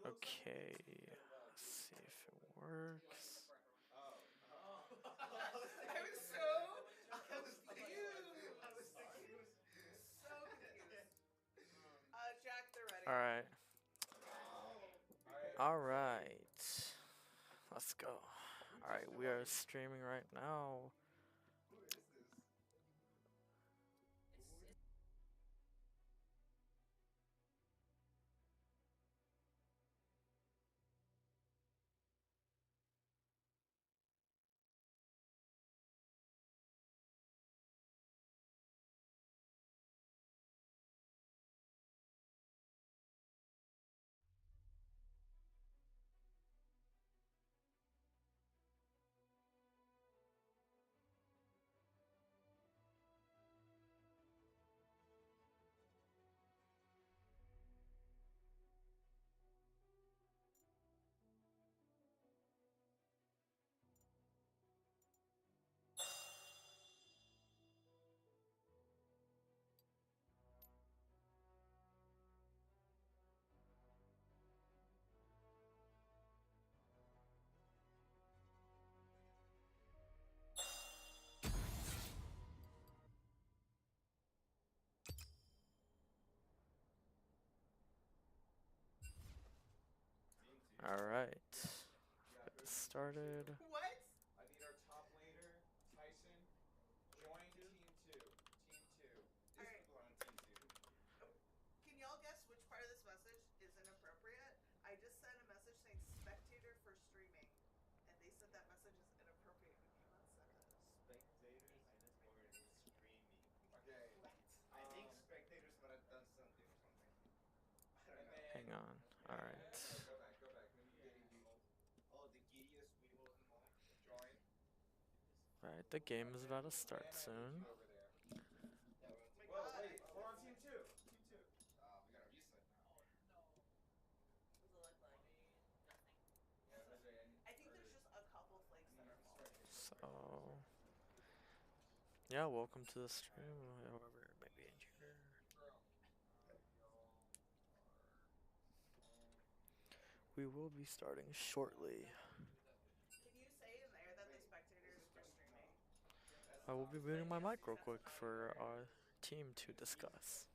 Okay, let's see if it works. I was so confused. Jack, they're ready. Alright. Alright. Let's go. Alright, we are streaming right now. Alright. Get this started. What? I need our top laner, Tyson. Join team 2. Team 2. These Alright. people are on team 2. Can y'all guess which part of this message is inappropriate? I just sent a message saying spectator for streaming, and they said that message is inappropriate. We cannot send it. Spectators or streaming. Okay. I think spectators might have done something or something. I don't know. Hang on. Alright. Go back. Maybe getting the the giddiest weevil in them all. Join. Alright, the game is about to start soon. Over there. Oh my Whoa, God, wait, we're on team 2. Team 2. We gotta reset now. What does it look like? Yeah, that's right. I think there's just a couple flakes that are falling. So, yeah, welcome to the stream, however it may be in here. We will be starting shortly. Can you say in there that the spectator is for streaming? I will be muting my mic real quick for our team to discuss.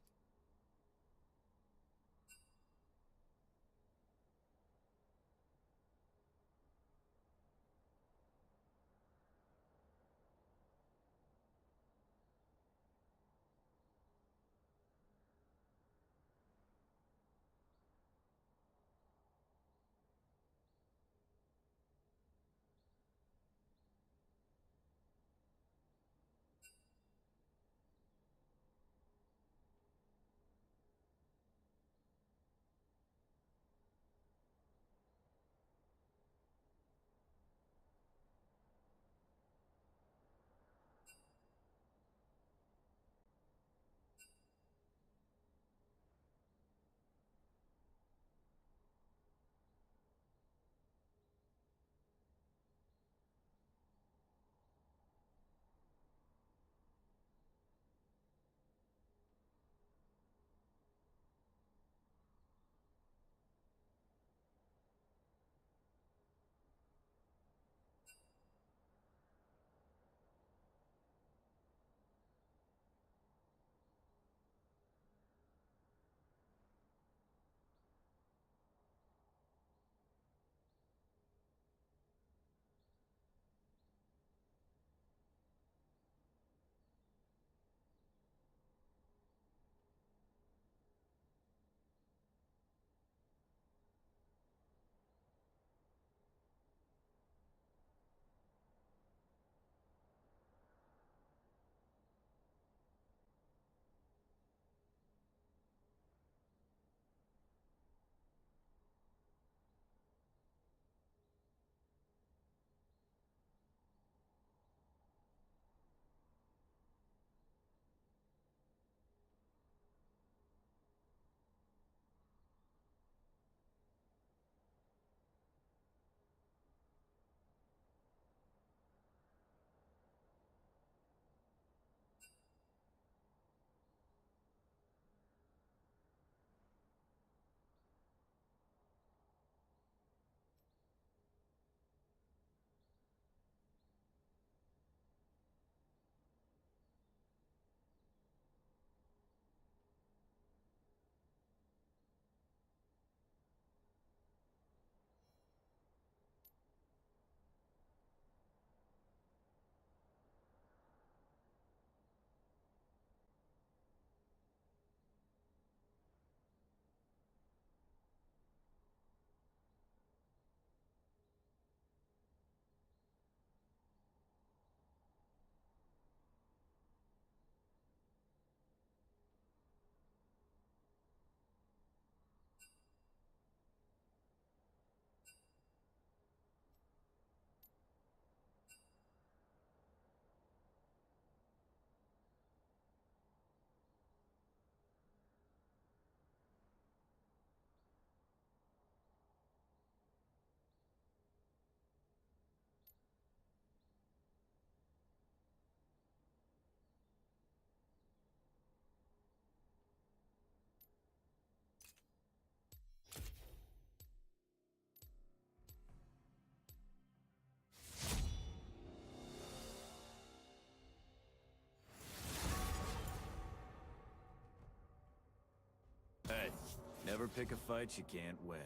Never pick a fight you can't win.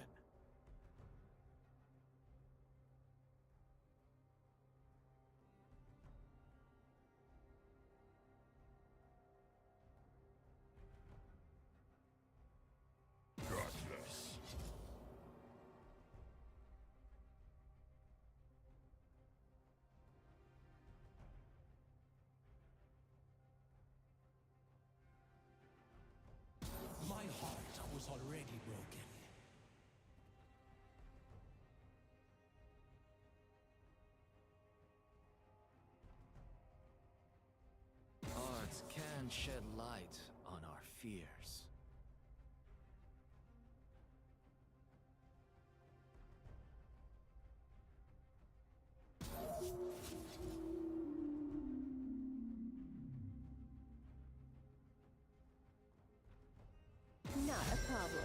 Godless. My heart was already broken. Art can shed light on our fears. Not a problem.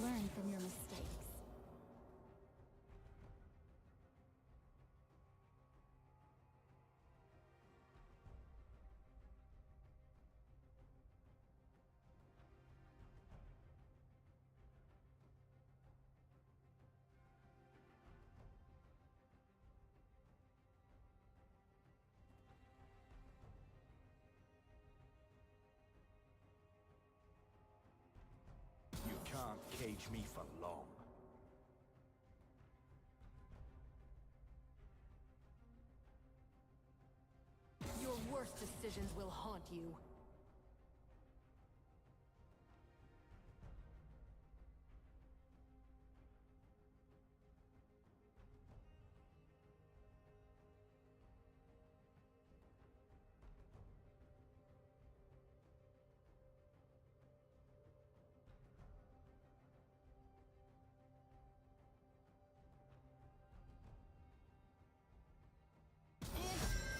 Learn from your mistakes. You can't cage me for long. Your worst decisions will haunt you.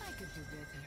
I could do better.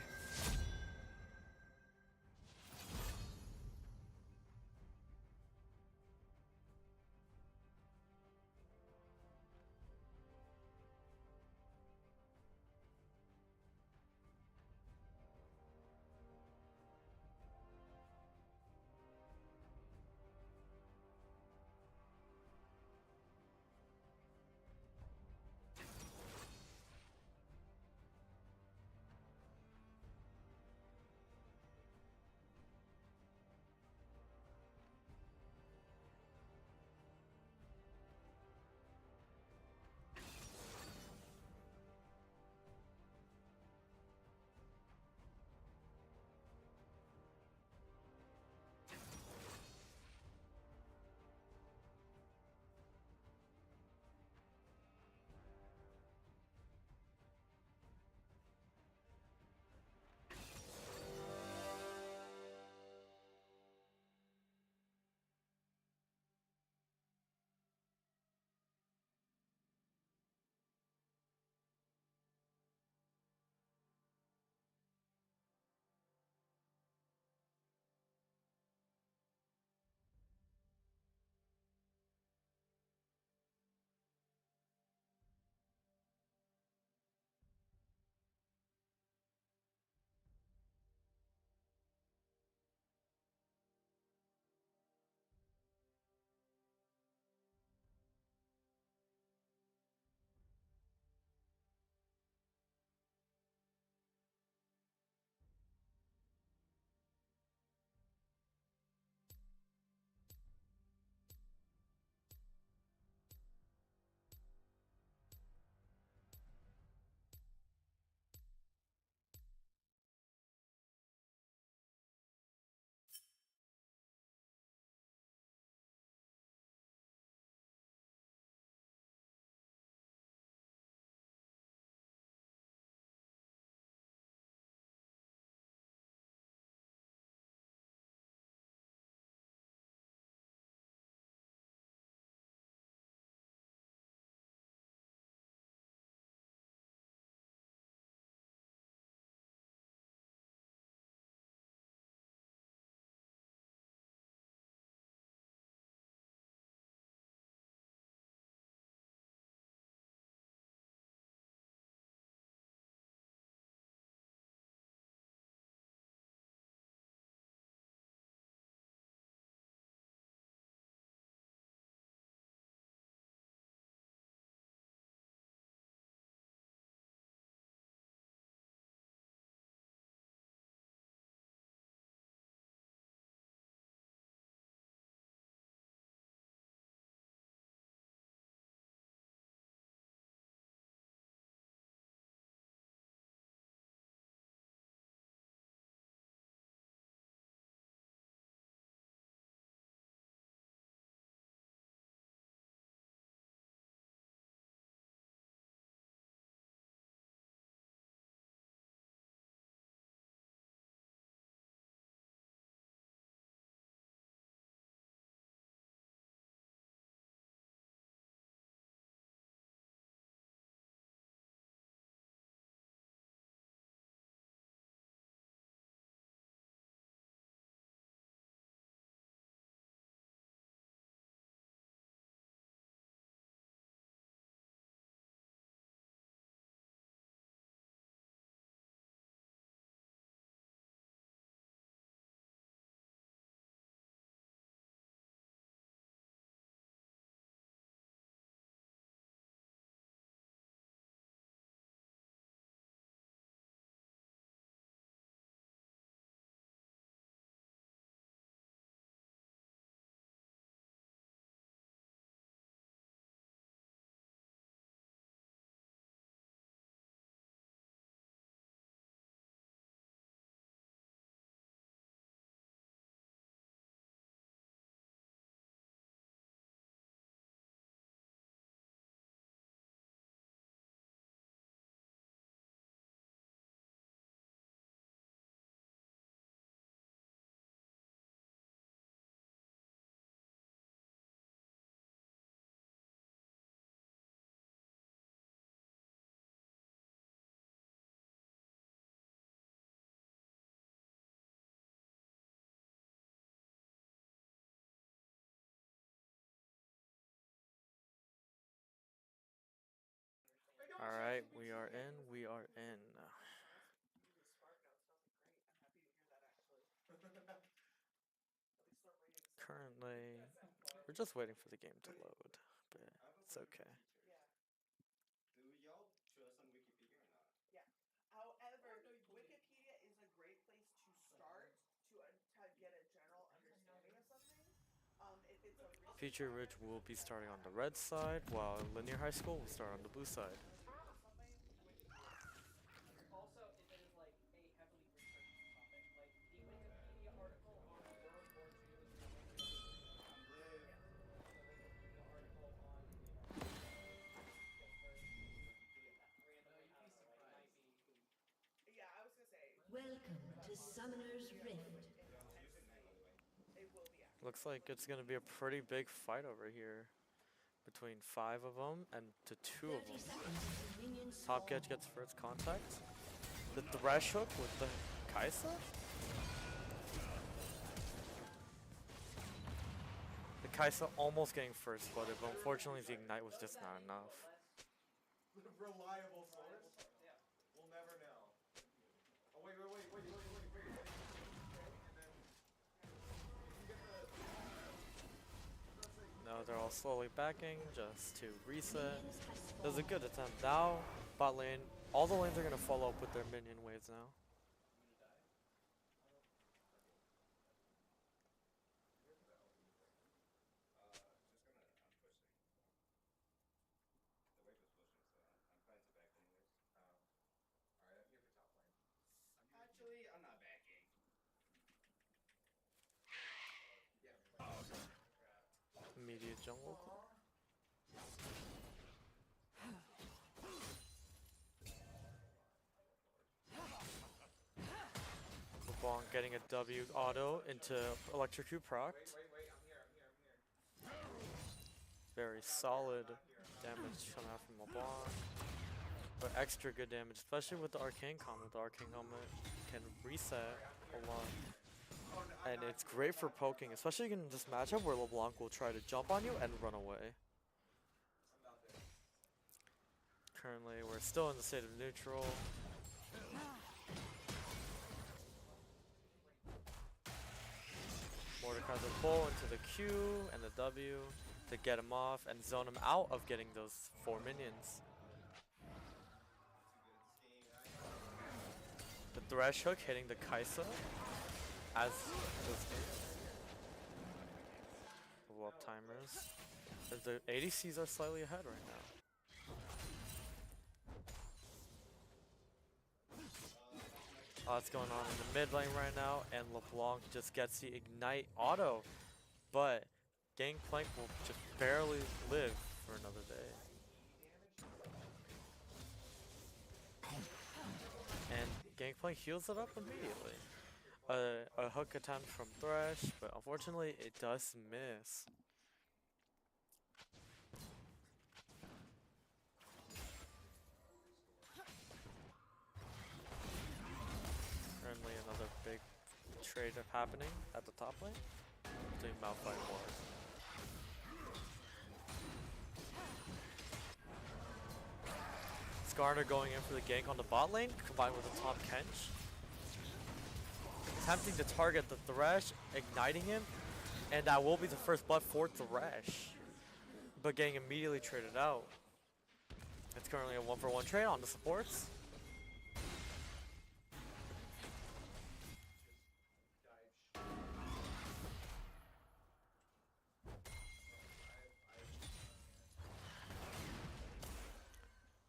Alright, we are in. We are in. Ooh, the spark note sounds great. I'm happy to hear that actually. At least the ratings. Currently, we're just waiting for the game to load, but I have a it's question for okay. the teacher. Yeah. Do y'all trust on Wikipedia or not? Yeah. However, Wikipedia is a great place to start to get a general understanding of something. If it's a recent Future Ridge project or will something be like starting on that, the red side, while Linear High School will if start you're on the just blue side. familiar with something, Wikipedia is great. Also, if it is like a heavily researched topic, like the Okay. Wikipedia article on World War II is going to make your opinion a lot I'm better. lit. Yeah. And the Wikipedia article on, you know, paper randomly, I don't know, like might be. Yeah, I was gonna say. Welcome to Summoner's Rift. Yeah, I'm using Knight, by the way. It will be accurate. Looks like it's gonna be a pretty big fight over here. Between 5 of them and to 2 of 30 them. seconds until minions Top spawn. Catch gets first contact. The Thresh Hook with the Kaisa? The Kaisa almost getting first blooded, but unfortunately the Ignite was just not enough. Reliable source? Yeah. We'll never know. Oh, wait. And then, if you get the... Now they're all slowly backing just to reset. Minions have It was a spawned. good attempt. Now, bot lane, all the lanes are going to follow up with their minion waves now. Just gonna, I'm pushing. The wave is pushing, so I'm planning to back anyways. Alright, I'm here for top lane. Actually, I'm not backing. Immediate jungle. LeBlanc getting a W auto into Electrocute procced. Wait, I'm here. Very solid damage coming out from LeBlanc. But extra good damage, especially with the Arcane Comet. The Arcane Comet can reset a lot. And it's great for poking, especially in this matchup where LeBlanc will try to jump on you and run away. Currently, we're still in the state of neutral. Mordekaiser pull into the Q and the W to get him off and zone him out of getting those 4 minions. The Thresh Hook hitting the Kaisa as this blow up timers. As the ADCs are slightly ahead right now. Lots going on in the mid lane right now, and LeBlanc just gets the Ignite auto, but Gangplank will just barely live for another day. And Gangplank heals it up immediately. A hook attempt from Thresh, but unfortunately it does miss. Currently another big trade happening at the top lane between Malphite and Ward. Skarner going in for the gank on the bot lane, combined with the top Kench. Attempting to target the Thresh, igniting him, and that will be the first blood for Thresh. But getting immediately traded out. It's currently a 1-for-1 trade on the supports.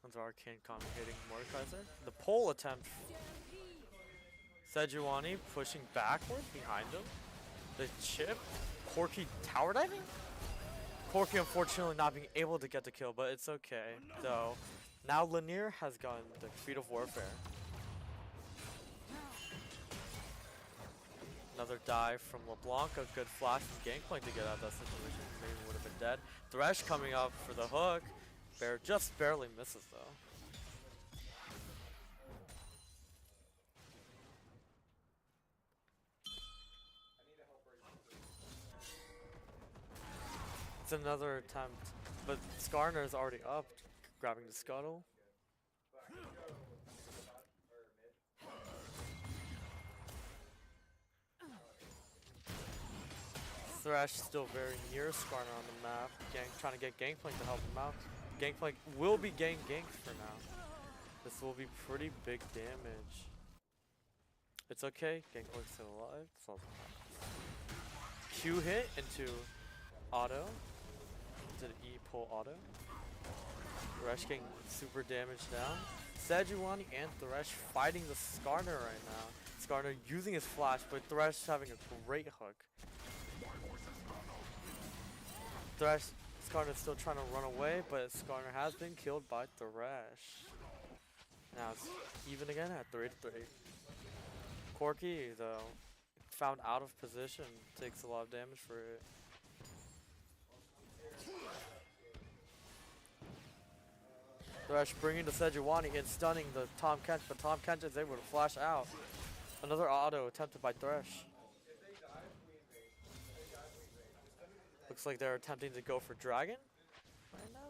Onto Arcane Comet hitting Mordekaiser. The pull attempt. Sejuani pushing backwards behind him. The chip. Corki tower diving? Corki unfortunately not being able to get the kill, but it's okay. So now Lanier has gotten the feat of warfare. Another dive from LeBlanc, a good flash from Gangplank to get out of that situation. Maybe would have been dead. Thresh coming up for the hook. Bear just barely misses though. It's another attempt, but Skarner is already up, grabbing the scuttle. Thresh still very near Skarner on the map, trying to get Gangplank to help him out. Gangplank will be getting ganked for now. This will be pretty big damage. It's okay, Gangplank's still alive. That's all that matters. Q hit into auto. Into the E pull auto. Thresh getting super damaged down. Sejuani and Thresh fighting the Skarner right now. Skarner using his flash, but Thresh having a great hook. Skarner's still trying to run away, but Skarner has been killed by Thresh. Now it's even again at 3-3. Corki, though, found out of position, takes a lot of damage for it. Thresh bringing the Sejuani and stunning the Tom Kench, but Tom Kench is able to flash out. Another auto attempted by Thresh. Looks like they're attempting to go for Dragon right now.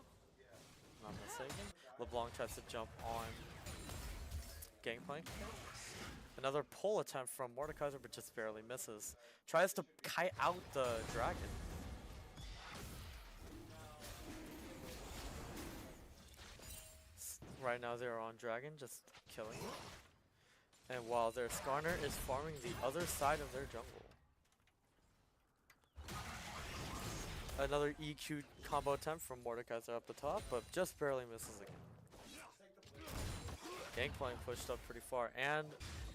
Not mistaken. LeBlanc tries to jump on Gangplank. Another pull attempt from Mordekaiser, but just barely misses. Tries to kite out the Dragon. Right now they're on Dragon, just killing it. And while their Skarner is farming the other side of their jungle. Another EQ combo attempt from Mordekaiser up the top, but just barely misses again. Gangplank pushed up pretty far, and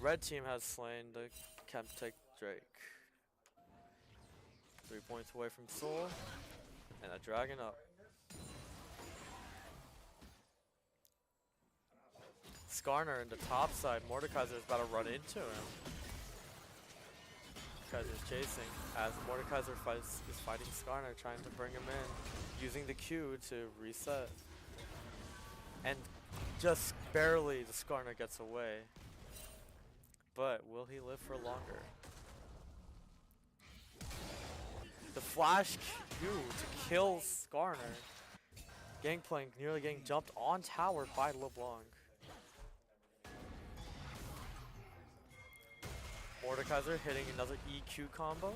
red team has slain the Chemtech Drake. 3 points away from Soul, and a Dragon up. Skarner in the top side, Mordekaiser is about to run into him. Mordekaiser's chasing as Mordekaiser is fighting Skarner, trying to bring him in, using the Q to reset. And just barely the Skarner gets away. But will he live for longer? The flash Q to kill Skarner. Gangplank nearly getting jumped on tower by LeBlanc. Mordekaiser hitting another EQ combo.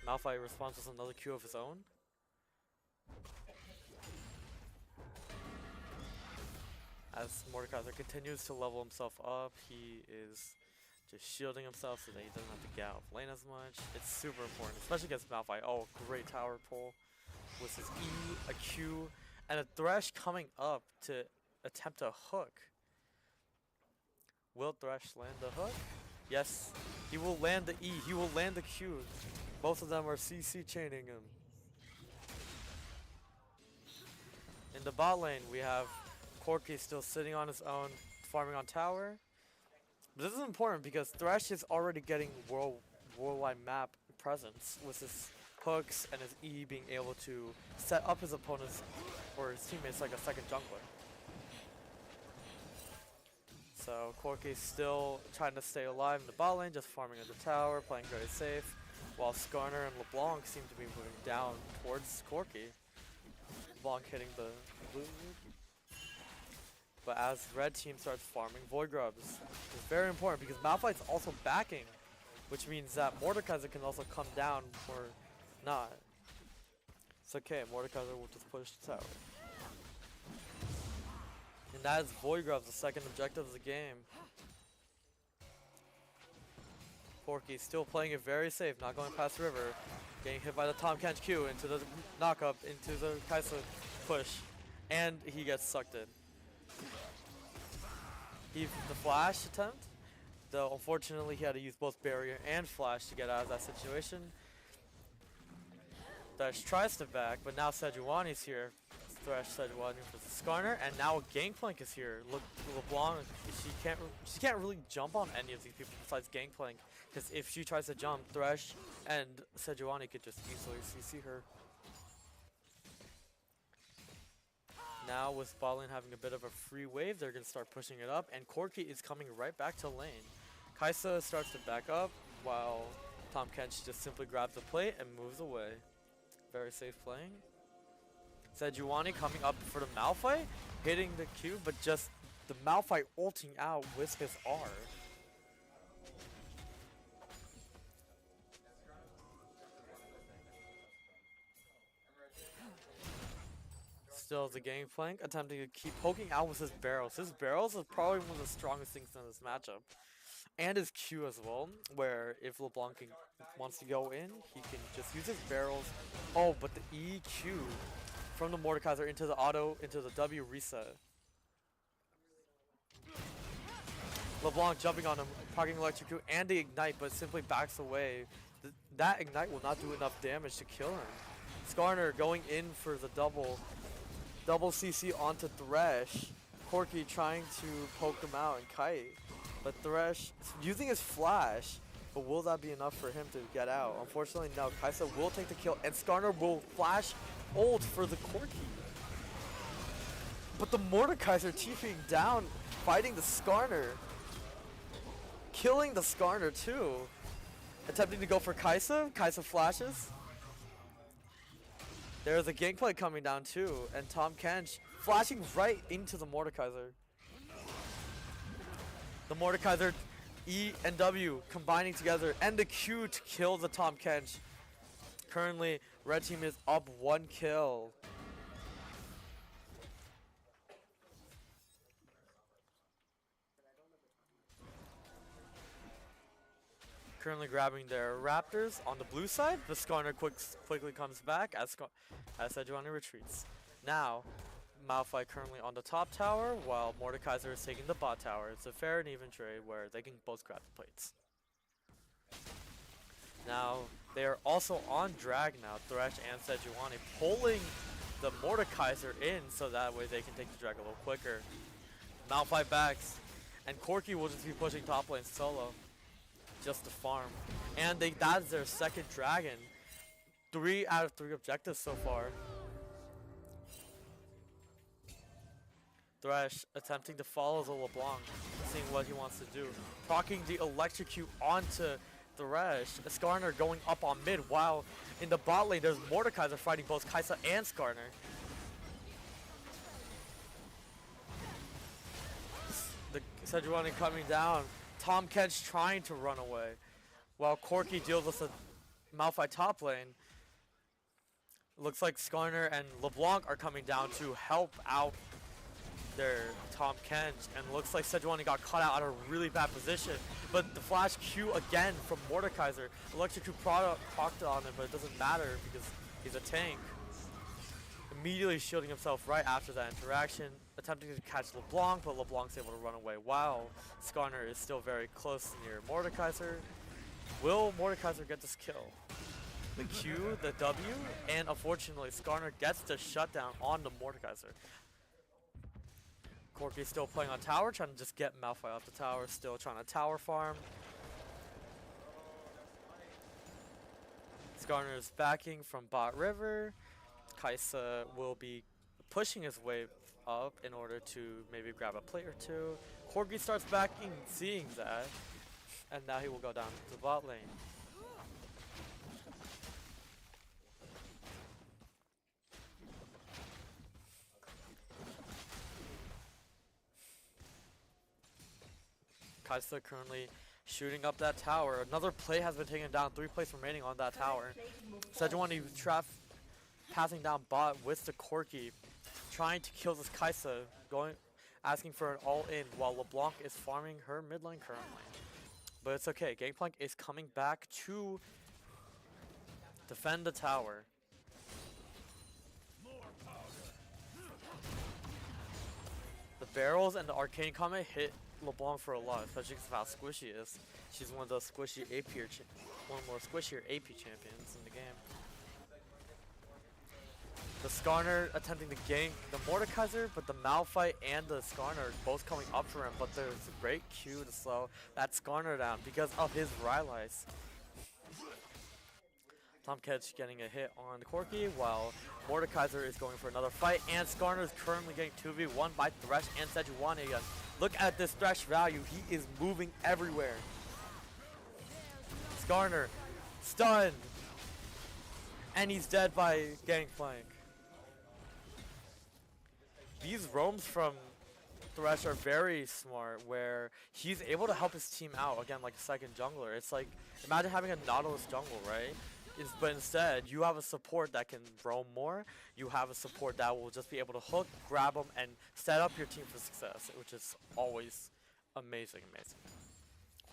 Malphite responds with another Q of his own. As Mordekaiser continues to level himself up, he is just shielding himself so that he doesn't have to get out of lane as much. It's super important, especially against Malphite. Oh, great tower pull with his E, a Q, and a Thresh coming up to attempt a hook. Will Thresh land the hook? Yes, he will land the E, he will land the Q. Both of them are CC chaining him. In the bot lane, we have Corki still sitting on his own, farming on tower. But this is important because Thresh is already getting worldwide map presence with his hooks and his E being able to set up his opponents or his teammates like a second jungler. So Corki's still trying to stay alive in the bot lane, just farming at the tower, playing very safe, while Skarner and LeBlanc seem to be moving down towards Corki. LeBlanc hitting the blue. But as red team starts farming Void Grubs, it's very important because Malphite's also backing, which means that Mordekaiser can also come down or not. It's okay, Mordekaiser will just push the tower. And that is Void Grubs, the second objective of the game. Corki still playing it very safe, not going past river. Getting hit by the Tom Kench Q into the knock-up, into the Kaisa push. And he gets sucked in. The flash attempt, though unfortunately he had to use both barrier and flash to get out of that situation. Thresh tries to back, but now Sejuani's here. Thresh, Sejuani for the Skarner, and now Gangplank is here. Look, LeBlanc, she can't really jump on any of these people besides Gangplank, because if she tries to jump, Thresh and Sejuani could just easily CC her. Now with Ballin having a bit of a free wave, they're going to start pushing it up, and Corki is coming right back to lane. Kaisa starts to back up, while Tom Kench just simply grabs the plate and moves away. Very safe playing. Sejuani coming up for the Malphite, hitting the Q, but just the Malphite ulting out with his R. Still the Gangplank attempting to keep poking out with his barrels. His barrels is probably one of the strongest things in this matchup. And his Q as well, where if LeBlanc wants to go in, he can just use his barrels. Oh, but the EQ from the Mordekaiser into the auto, into the W reset. LeBlanc jumping on him, parking electric and the ignite, but simply backs away. That ignite will not do enough damage to kill him. Skarner going in for the double CC onto Thresh. Corky trying to poke him out and kite. But Thresh using his flash, but will that be enough for him to get out? Unfortunately, no. Kaisa will take the kill, and Skarner will flash ult for the Corky. But the Mordekaiser TPing down, fighting the Skarner. Killing the Skarner too. Attempting to go for Kaisa. Kaisa flashes. There's a Gangplank coming down too, and Tom Kench flashing right into the Mordekaiser. The Mordekaiser, E and W combining together, and the Q to kill the Tom Kench. Currently, red team is up 1 kill. Currently grabbing their Raptors on the blue side. The Skarner quickly comes back as Sejuani retreats. Now, Malphite currently on the top tower, while Mordekaiser is taking the bot tower. It's a fair and even trade where they can both grab the plates. Now, they are also on drag now, Thresh and Sejuani, pulling the Mordekaiser in so that way they can take the drag a little quicker. Malphite backs, and Corky will just be pushing top lane solo, just to farm. And that's their second dragon. 3 out of 3 objectives so far. Thresh attempting to follow the LeBlanc, seeing what he wants to do. Proccing the electrocute onto Thresh. Skarner going up on mid, while in the bot lane there's Mordekaiser fighting both Kaisa and Skarner. The Sejuani coming down. Tom Kench trying to run away, while Corky deals with the Malphite top lane. Looks like Skarner and LeBlanc are coming down to help out their Tom Kench, and looks like Sejuani got caught out at a really bad position. But the flash Q again from Mordekaiser. Electrocute procced on him, but it doesn't matter because he's a tank. Immediately shielding himself right after that interaction, attempting to catch LeBlanc, but LeBlanc's able to run away while Skarner is still very close near Mordekaiser. Will Mordekaiser get this kill? The Q, the W, and unfortunately Skarner gets the shutdown on the Mordekaiser. Corky still playing on tower, trying to just get Malphite off the tower, still trying to tower farm. Skarner is backing from bot river. Kaisa will be pushing his way up in order to maybe grab a plate or two. Corky starts backing, seeing that, and now he will go down to the bot lane. Kaisa currently shooting up that tower. Another play has been taken down. 3 plays remaining on that tower. Sejuani passing down bot with the Corky, trying to kill this Kaisa, asking for an all-in while LeBlanc is farming her mid lane currently. But it's okay. Gangplank is coming back to defend the tower. The barrels and the arcane comment hit LeBlanc for a lot, especially because of how squishy it is. She's one of the squishy one of the more squishier AP champions in the game. The Skarner attempting to gank the Mordekaiser, but the Malphite and the Skarner are both coming up for him, but there's a great Q to slow that Skarner down because of his Rylai's. Tom Kench getting a hit on Corky, while Mordekaiser is going for another fight, and Skarner is currently getting 2v1 by Thresh and Sejuani again. Look at this Thresh value, he is moving everywhere. Skarner, stunned, and he's dead by Gangplank. These roams from Thresh are very smart, where he's able to help his team out, again, like a second jungler. It's like, imagine having a Nautilus jungle, right? but instead, you have a support that can roam more. You have a support that will just be able to hook, grab them, and set up your team for success, which is always amazing, amazing.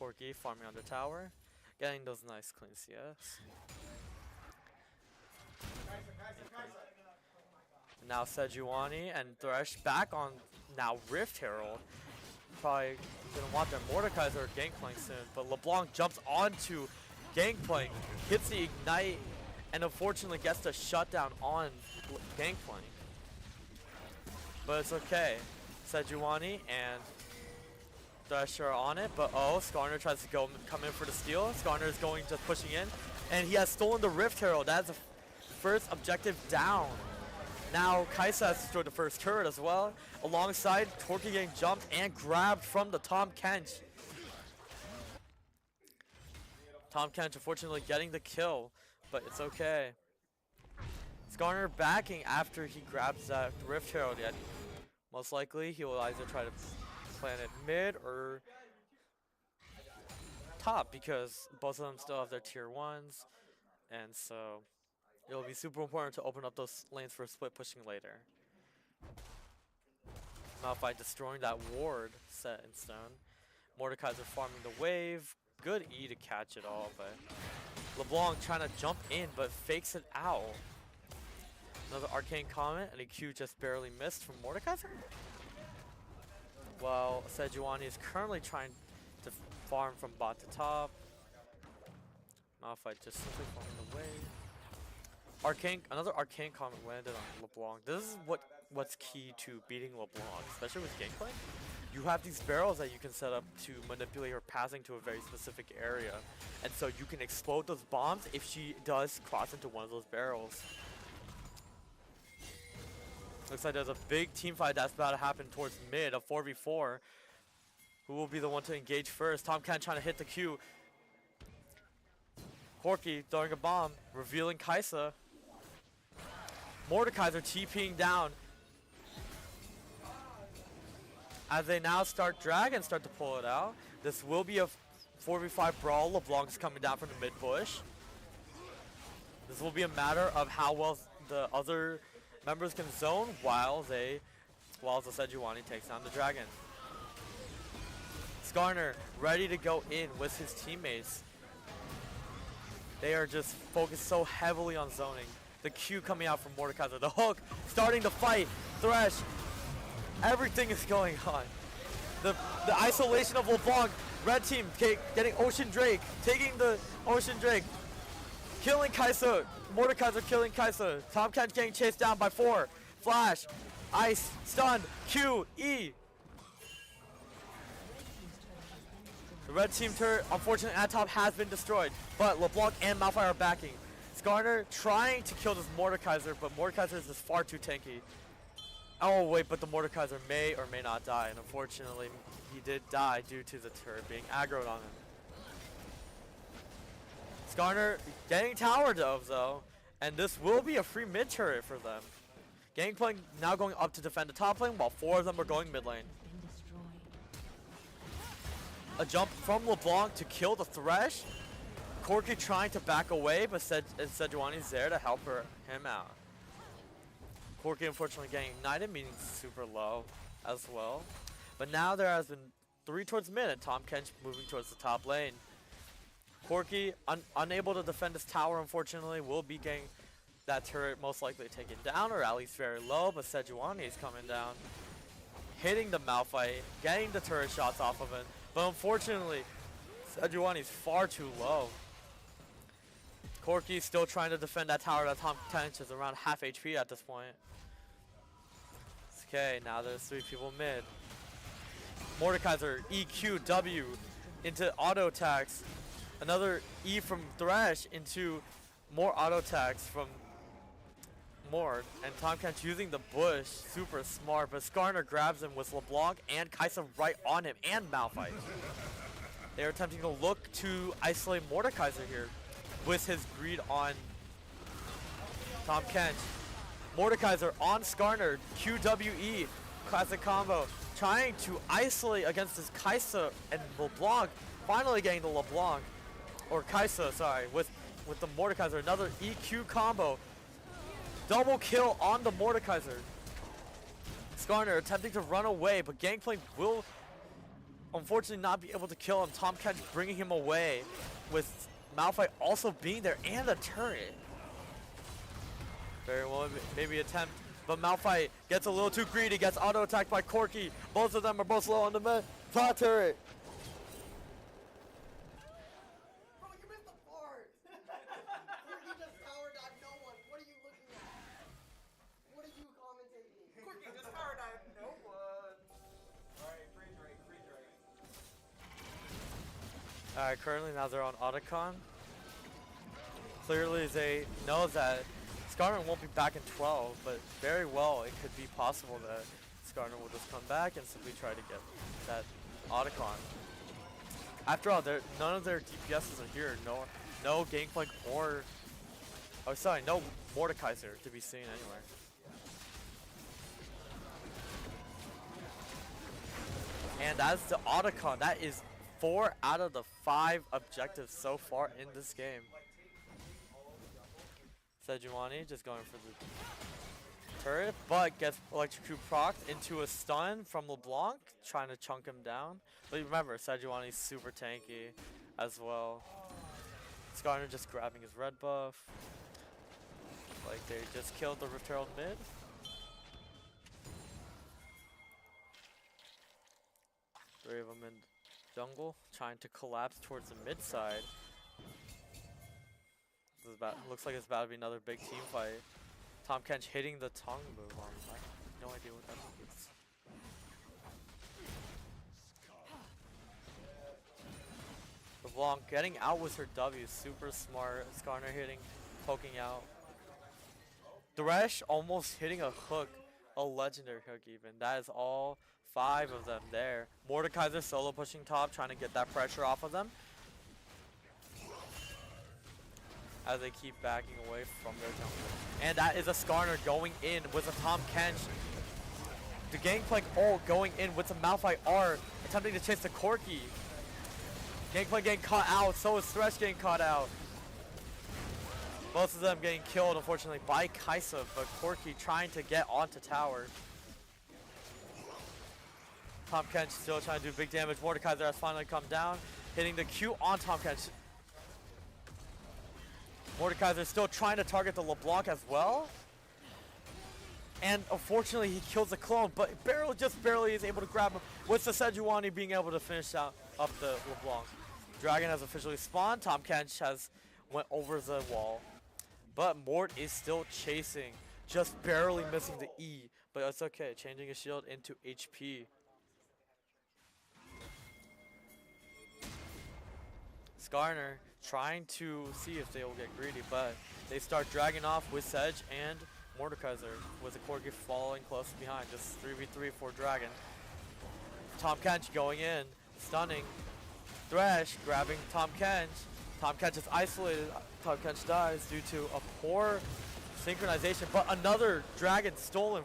Corki farming on the tower, getting those nice clean CS. And now Sejuani and Thresh back on now Rift Herald. Probably gonna want their Mordekaiser or Gangplank soon, but LeBlanc jumps onto Gangplank, hits the Ignite, and unfortunately gets the shutdown on Gangplank. But it's okay. Sejuani and Thresh are on it, but oh, Skarner tries to come in for the steal. Skarner is going, just pushing in, and he has stolen the Rift Herald. That's the first objective down. Now Kaisa has destroyed the first turret as well, alongside Torky getting jumped and grabbed from the Tom Kench. Tom Kench unfortunately getting the kill, but it's okay. Skarner backing after he grabs that Rift Herald yet. Most likely he will either try to plant it mid or top, because both of them still have their tier 1s, and so it'll be super important to open up those lanes for split pushing later. Malphite destroying that ward set in stone. Mordekaiser farming the wave. Good E to catch it all, but LeBlanc trying to jump in but fakes it out. Another arcane comment and a Q just barely missed from Mordekaiser. While Sejuani is currently trying to farm from bot to top. Malphite just simply farming the wave. Another arcane comment landed on LeBlanc. This is what's key to beating LeBlanc, especially with Gangplank. You have these barrels that you can set up to manipulate her passing to a very specific area, and so you can explode those bombs if she does cross into one of those barrels. Looks like there's a big team fight that's about to happen towards mid, a 4v4. Who will be the one to engage first? Tom Ken trying to hit the Q. Corki throwing a bomb, revealing Kaisa. Mordekaiser TPing down. As they now start Dragon start to pull it out. This will be a 4v5 brawl. LeBlanc is coming down from the mid bush. This will be a matter of how well the other members can zone while the Sejuani takes down the Dragon. Skarner ready to go in with his teammates. They are just focused so heavily on zoning. The Q coming out from Mordekaiser. The hook starting to fight. Thresh. Everything is going on. The isolation of LeBlanc. Red team getting Ocean Drake. Taking the Ocean Drake. Killing Kaisa. Mordekaiser killing Kaisa. Tom Kench getting chased down by 4. Flash. Ice. Stun. Q. E. The red team turret, unfortunately, at top has been destroyed. But LeBlanc and Malphite are backing. Skarner trying to kill this Mordekaiser, but Mordekaiser is just far too tanky. Oh wait, but the Mordekaiser may or may not die, and unfortunately he did die due to the turret being aggroed on him. Skarner getting tower dove though, and this will be a free mid turret for them. Gangplank now going up to defend the top lane while 4 of them are going mid lane. A jump from LeBlanc to kill the Thresh. Corki trying to back away, but Sejuani's there to help him out. Corki unfortunately getting ignited, meaning super low as well. But now there has been 3 towards mid, and Tom Kench moving towards the top lane. Corki, unable to defend his tower, unfortunately, will be getting that turret most likely taken down, or at least very low, but Sejuani is coming down. Hitting the Malphite, getting the turret shots off of him, but unfortunately, Sejuani is far too low. Corki still trying to defend that tower that Tom Kench is around half HP at this point. Okay, now there's 3 people mid. Mordekaiser, EQ, W into auto attacks. Another E from Thresh into more auto attacks from Mord. And Tom Kench using the bush, super smart, but Skarner grabs him with LeBlanc and Kaisa right on him, and Malphite. They're attempting to look to isolate Mordekaiser here with his greed on Tom Kench. Mordekaiser on Skarner, QWE, classic combo, trying to isolate against this Kaisa and LeBlanc, finally getting the LeBlanc, or Kaisa, sorry, with with the Mordekaiser. Another EQ combo. Double kill on the Mordekaiser. Skarner attempting to run away, but Gangplank will unfortunately not be able to kill him. Tom Kench bringing him away with Malphite also being there and a turret. Very well, maybe attempt, but Malphite gets a little too greedy, gets auto-attacked by Corki. Both of them are both low on the mid. Plot turret. Bro, you missed the part! Corky just tower dive no one. What are you looking at? What are you commentating? Corky just power dive. No one. Alright, free Drake, free Drake. Alright, currently now they're on Otacon. Clearly they know that Skarner won't be back in 12, but very well it could be possible that Skarner will just come back and simply try to get that Otacon. After all, none of their DPSs are here. No Gangplank or no Mordekaiser to be seen anywhere. And that's the Otacon. That is 4 out of the 5 objectives so far in this game. Sejuani just going for the turret, but gets electrocute procced into a stun from LeBlanc, trying to chunk him down. But remember, Sejuani's super tanky as well. Skarner just grabbing his red buff. Like they just killed the Rift Herald mid. Three of them in jungle, trying to collapse towards the mid side. This is looks like it's about to be another big team fight. Tom Kench hitting the tongue move on him. I have no idea what that means. LeBlanc getting out with her W, super smart. Skarner hitting, poking out. Thresh almost hitting a hook, a legendary hook even. That is all 5 of them there. Mordekaiser solo pushing top, trying to get that pressure off of them, as they keep backing away from their jungle. And that is a Skarner going in with a Tom Kench. The Gangplank ult going in with the Malphite R, attempting to chase the Corki. Gangplank getting caught out, so is Thresh getting caught out. Both of them getting killed, unfortunately, by Kaisa, but Corki trying to get onto tower. Tom Kench still trying to do big damage. Mordekaiser has finally come down, hitting the Q on Tom Kench. Mordekaiser still trying to target the LeBlanc as well. And unfortunately he kills the clone, but just barely is able to grab him with the Sejuani being able to finish out up the LeBlanc. Dragon has officially spawned. Tom Kench has went over the wall. But Mort is still chasing, just barely missing the E. But it's okay, changing his shield into HP. Skarner trying to see if they will get greedy, but they start dragging off with Sedge and Mordekaiser, with the Corgi following close behind. Just 3v3 for Dragon. Tom Kench going in, stunning. Thresh grabbing Tom Kench. Tom Kench is isolated. Tom Kench dies due to a poor synchronization, but another Dragon stolen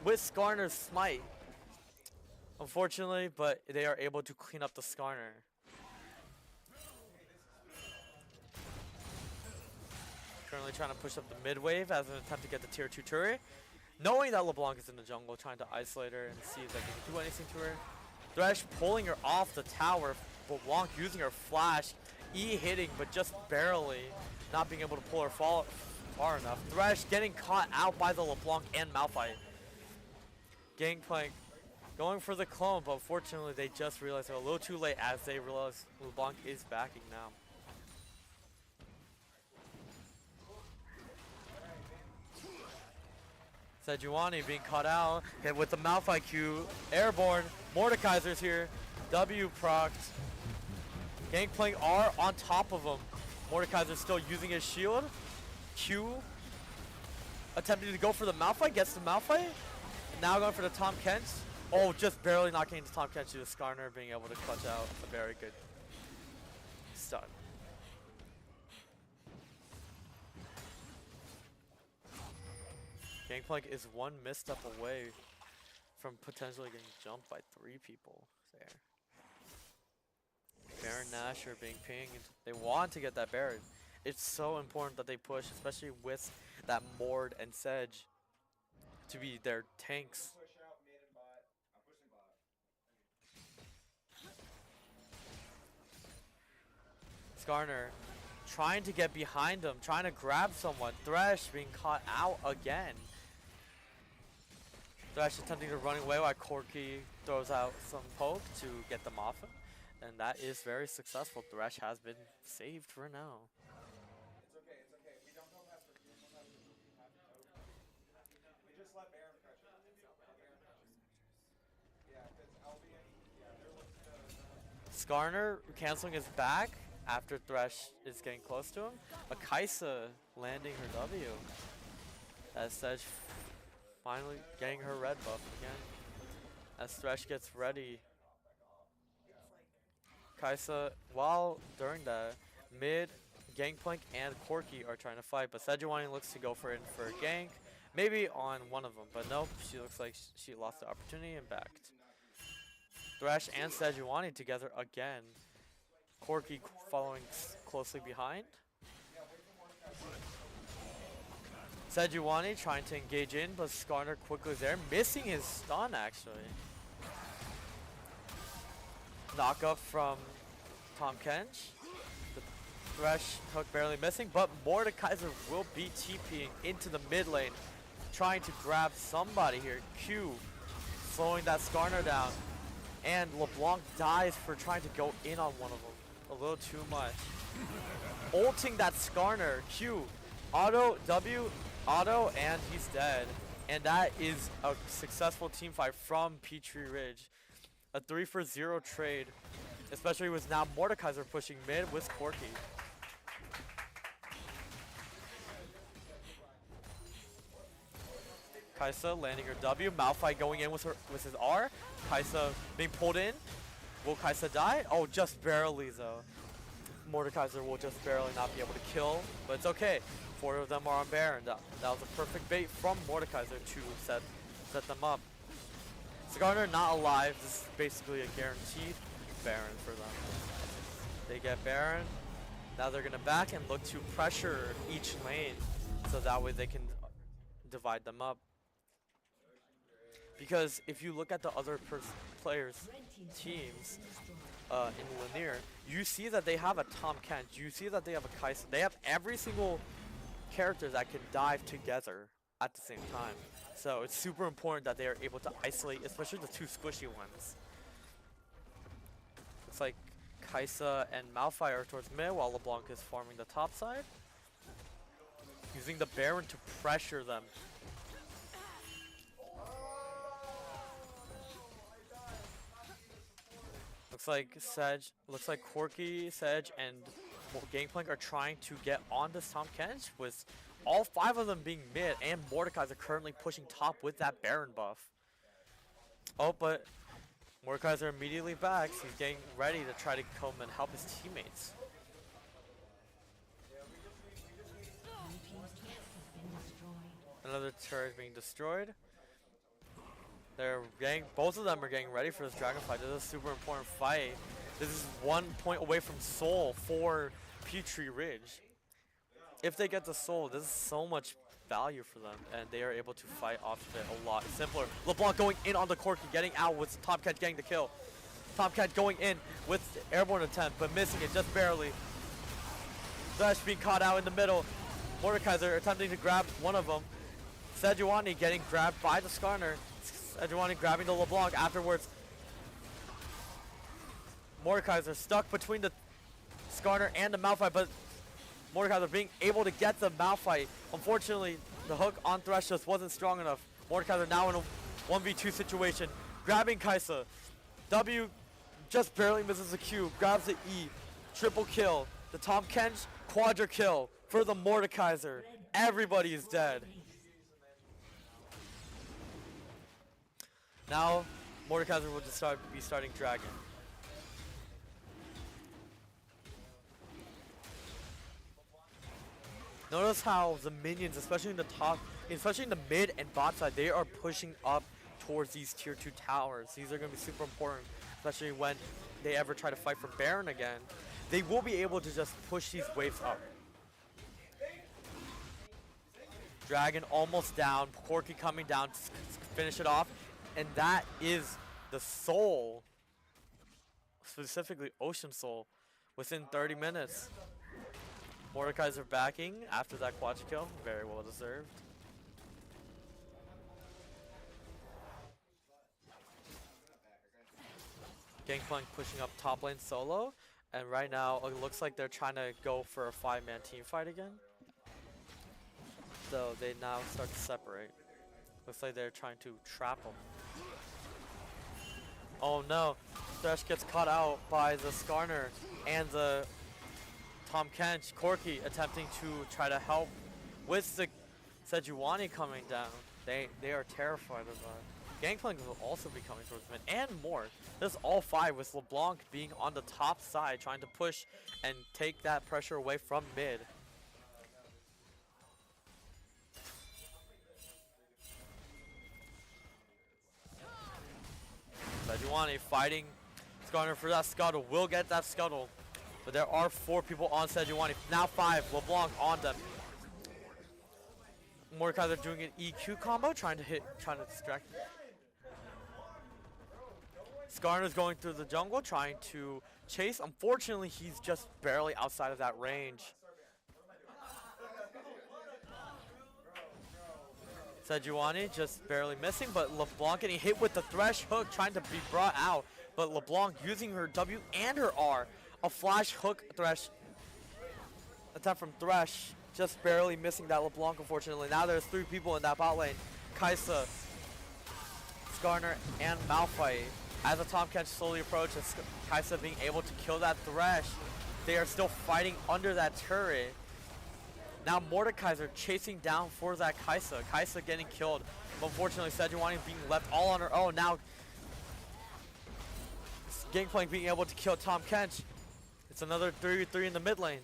with Skarner's smite. Unfortunately, but they are able to clean up the Skarner. Currently trying to push up the mid wave as an attempt to get the tier 2 turret. Knowing that LeBlanc is in the jungle, trying to isolate her and see if they can do anything to her. Thresh pulling her off the tower. LeBlanc using her flash. E hitting, but just barely. Not being able to pull her far enough. Thresh getting caught out by the LeBlanc and Malphite. Gangplank going for the clone, but unfortunately they just realized they're a little too late as they realize LeBlanc is backing now. Sejuani being caught out, hit with the Malphite Q, airborne, Mordekaiser's here, W procced. Gangplank R on top of him. Mordekaiser still using his shield. Q attempting to go for the Malphite, gets the Malphite. Now going for the Tom Kench. Oh, just barely knocking into Tom Kench to the Skarner being able to clutch out a very good stun. Gangplank is one misstep away from potentially getting jumped by 3 people there. Baron Nashor being pinged. They want to get that Baron. it's so important that they push, especially with that Mord and Sedge to be their tanks. Push out mid and bot. I'm pushing bot. Skarner trying to get behind him, trying to grab someone. Thresh being caught out again. Thresh attempting to run away while Corky throws out some poke to get them off him. And that is very successful. Thresh has been saved for now. It's okay, it's okay. We don't go past her. We don't go past her. We just let Baron pressure. Let Baron pressure. Yeah, because Albion, yeah, there was the Skarner canceling his back after Thresh is getting close to him. Akaisa landing her W. As Sedge finally getting her red buff again. As Thresh gets ready. Kaisa, while during that, mid, Gangplank and Corky are trying to fight, but Sejuani looks to go for a gank. Maybe on one of them, but nope, she looks like she lost the opportunity and backed. Thresh and Sejuani together again. Corky following closely behind. Sejuani trying to engage in, but Skarner quickly there, missing his stun actually. Knock up from Tom Kench. The Thresh hook barely missing, but Mordekaiser will be TPing into the mid lane, trying to grab somebody here. Q slowing that Skarner down, and LeBlanc dies for trying to go in on one of them. A little too much. Ulting that Skarner. Q auto W auto, and he's dead. And that is a successful team fight from Petrie Ridge. A 3-for-0 trade, especially with now Mordekaiser pushing mid with Corky. Kaisa landing her W, Malphite going in with his R. Kaisa being pulled in. Will Kaisa die? Oh, just barely though. Mordekaiser will just barely not be able to kill, but it's okay. 4 of them are on Baron. That was a perfect bait from Mordekaiser to set them up. Skarner not alive. This is basically a guaranteed Baron for them. They get Baron. Now they're going to back and look to pressure each lane so that way they can divide them up. Because if you look at the other players' teams in Lanier, you see that they have a Tom Kent. You see that they have a Kaisa. They have every single character that can dive together at the same time. So it's super important that they are able to isolate, especially the 2 squishy ones. It's like Kaisa and Malphite are towards mid while LeBlanc is farming the top side. Using the Baron to pressure them. Looks like Corky, Sedge, and Gangplank are trying to get on this Tom Kench with all 5 of them being mid, and Mordekaiser currently pushing top with that Baron buff. Oh, but Mordekaiser immediately backs. He's getting ready to try to come and help his teammates. Another turret being destroyed. Both of them are getting ready for this dragon fight. This is a super important fight. This is 1 point away from Soul for Petrie Ridge. If they get the Soul, this is so much value for them, and they are able to fight off of it a lot simpler. LeBlanc going in on the Corky, getting out with Tomcat getting the kill. Tomcat going in with the airborne attempt, but missing it just barely. Thresh being caught out in the middle. Mordekaiser attempting to grab one of them. Sejuani getting grabbed by the Skarner. Sejuani grabbing the LeBlanc afterwards. Mordekaiser stuck between the Skarner and the Malphite, but Mordekaiser being able to get the Malphite. Unfortunately, the hook on Thresh just wasn't strong enough. Mordekaiser now in a 1v2 situation, grabbing Kaisa. W just barely misses the Q, grabs the E, triple kill. The Tom Kench quadra kill for the Mordekaiser. Everybody is dead. Now, Mordekaiser will just be starting Dragon. Notice how the minions, especially in the top, especially in the mid and bot side, they are pushing up towards these tier 2 towers. These are going to be super important, especially when they ever try to fight for Baron again. They will be able to just push these waves up. Dragon almost down. Corky coming down to finish it off. And that is the soul. Specifically Ocean Soul. Within 30 minutes. Mordekaiser backing after that quadra kill. Very well deserved. Gangplank pushing up top lane solo. And right now it looks like they're trying to go for a 5-man team fight again. So they now start to separate. Looks like they're trying to trap them. Oh no. Thresh gets caught out by the Skarner and the Tom Kench. Corky attempting to try to help with the Sejuani coming down. They are terrified of that. Gangplank will also be coming towards mid and more. There's all 5 with LeBlanc being on the top side trying to push and take that pressure away from mid. Sejuani fighting Skarner for that scuttle. Will get that scuttle. But there are 4 people on Sejuani. Now 5. LeBlanc on them. Mordekaiser doing an EQ combo, trying to distract. Skarner's going through the jungle, trying to chase. Unfortunately, he's just barely outside of that range. Sejuani just barely missing, but LeBlanc getting hit with the Thresh hook, trying to be brought out. But LeBlanc using her W and her R. A flash hook Thresh attempt from Thresh, just barely missing that LeBlanc, unfortunately. Now there's 3 people in that bot lane. Kai'Sa, Skarner, and Malphite. As the Tom Kench slowly approaches, Kai'Sa being able to kill that Thresh. They are still fighting under that turret. Now Mordekaiser chasing down for that Kai'Sa. Kai'Sa getting killed. But unfortunately, Sejuani being left all on her own. Now Gangplank being able to kill Tom Kench. It's another 3v3 in the mid lane.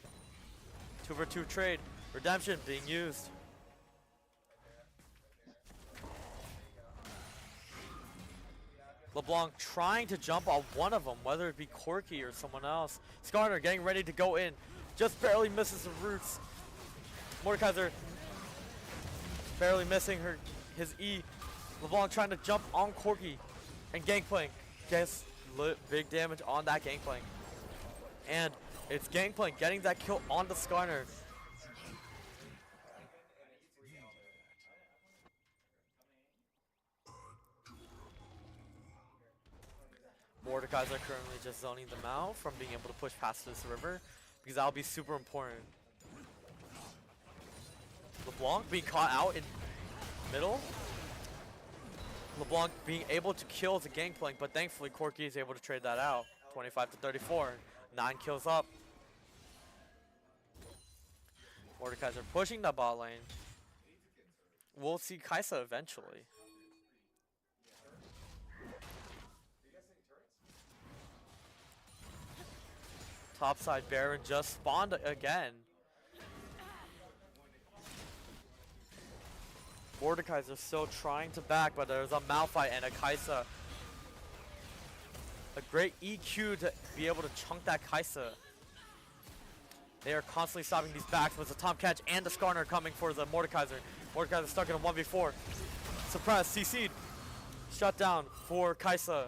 2-for-2 trade. Redemption being used. LeBlanc trying to jump on one of them, whether it be Corky or someone else. Skarner getting ready to go in. Just barely misses the roots. Mordekaiser barely missing his E. LeBlanc trying to jump on Corky. And Gangplank gets big damage on that Gangplank. And it's Gangplank getting that kill on the Skarner. Mordekaiser currently just zoning them out from being able to push past this river, because that'll be super important. LeBlanc being caught out in middle. LeBlanc being able to kill the Gangplank, but thankfully Corky is able to trade that out. 25-34, 9 kills up. Mordekaiser pushing the bot lane. We'll see Kai'Sa eventually. Topside Baron just spawned again. Mordekaiser still trying to back, but there's a Malphite and a Kai'Sa. A great EQ to be able to chunk that Kai'Sa. They are constantly stopping these backs with the Tom Kench and the Skarner coming for the Mordekaiser. Mordekaiser stuck in a 1v4. Suppressed, CC'd. Shut down for Kai'Sa.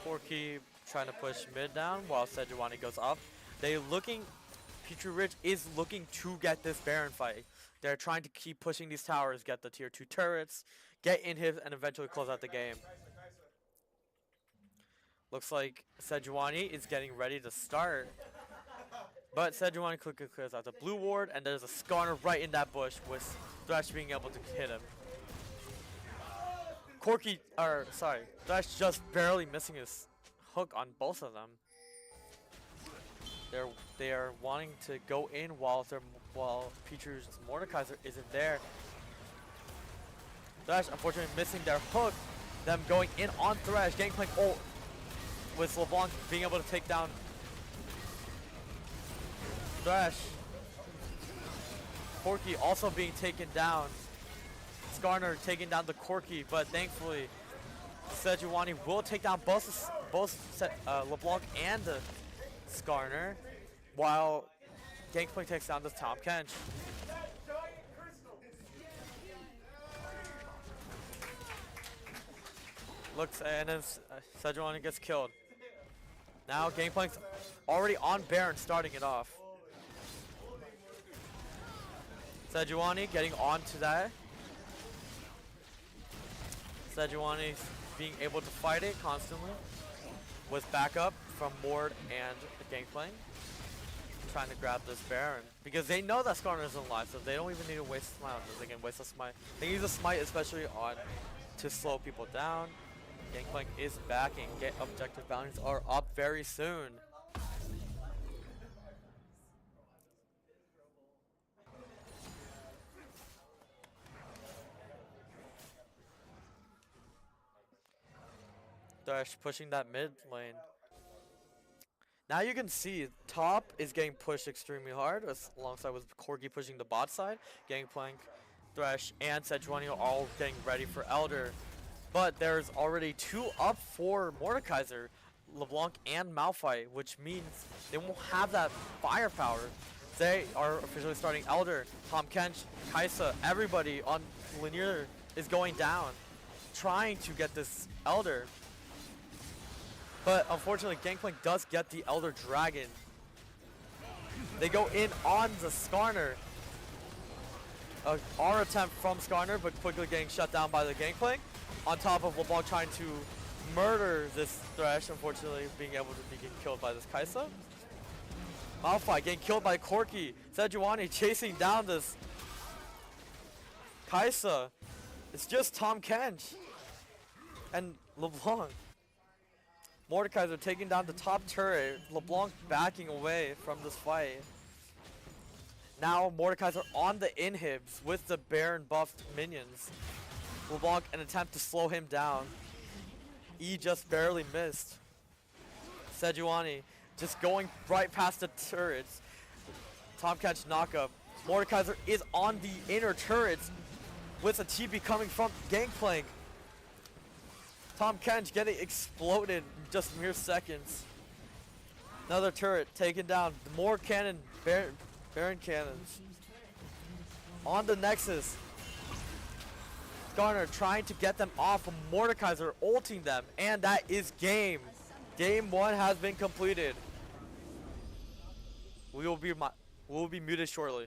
Corky trying to push mid down while Sejuani goes up. PRHS is looking to get this Baron fight. They're trying to keep pushing these towers, get the tier 2 turrets, get in his, and eventually close out the game. Looks like Sejuani is getting ready to start. But Sejuani quickly clears out the blue ward, and there's a Skarner right in that bush with Thresh being able to hit him. Thresh just barely missing his hook on both of them. They are wanting to go in while PRHS Mordekaiser isn't there. Thresh unfortunately missing their hook. Them going in on Thresh. Gangplank ult with LeBlanc being able to take down Thresh. Corky also being taken down. Skarner taking down the Corky, but thankfully Sejuani will take down both LeBlanc and the Skarner. while Gangplank takes down this Tom Kench. Looks, and then Sejuani gets killed. Now Gangplank's already on Baron, starting it off. Sejuani getting onto that. Sejuani being able to fight it constantly with backup from Mord and Gangplank. Trying to grab this Baron because they know that Skarner isn't alive, so they don't even need to waste smite. They can waste a smite. They use a smite especially on to slow people down. Gangplank is backing. Get objective bounties are up very soon. Thresh pushing that mid lane. Now you can see top is getting pushed extremely hard alongside with Corgi pushing the bot side. Gangplank, Thresh, and Sejuani are all getting ready for Elder. But there's already 2 up for Mordekaiser, LeBlanc and Malphite, which means they won't have that firepower. They are officially starting Elder. Tom Kench, Kaisa, everybody on linear is going down, trying to get this Elder. But unfortunately, Gangplank does get the Elder Dragon. They go in on the Skarner. Our attempt from Skarner, but quickly getting shut down by the Gangplank. On top of LeBlanc trying to murder this Thresh, unfortunately being able to be killed by this Kaisa. Malphite getting killed by Corki. Sejuani chasing down this Kaisa. It's just Tom Kench and LeBlanc. Mordekaiser taking down the top turret. LeBlanc backing away from this fight. Now Mordekaiser on the inhibs with the Baron buffed minions. LeBlanc an attempt to slow him down. E just barely missed. Sejuani just going right past the turrets. Tom Kench knockup. Mordekaiser is on the inner turrets with a TP coming from Gangplank. Tom Kench getting exploded in just mere seconds. Another turret taken down. More cannon, Baron cannons. On the Nexus. Skarner trying to get them off of Mordekaiser, ulting them, and that is game. Game 1 has been completed. We will be muted shortly.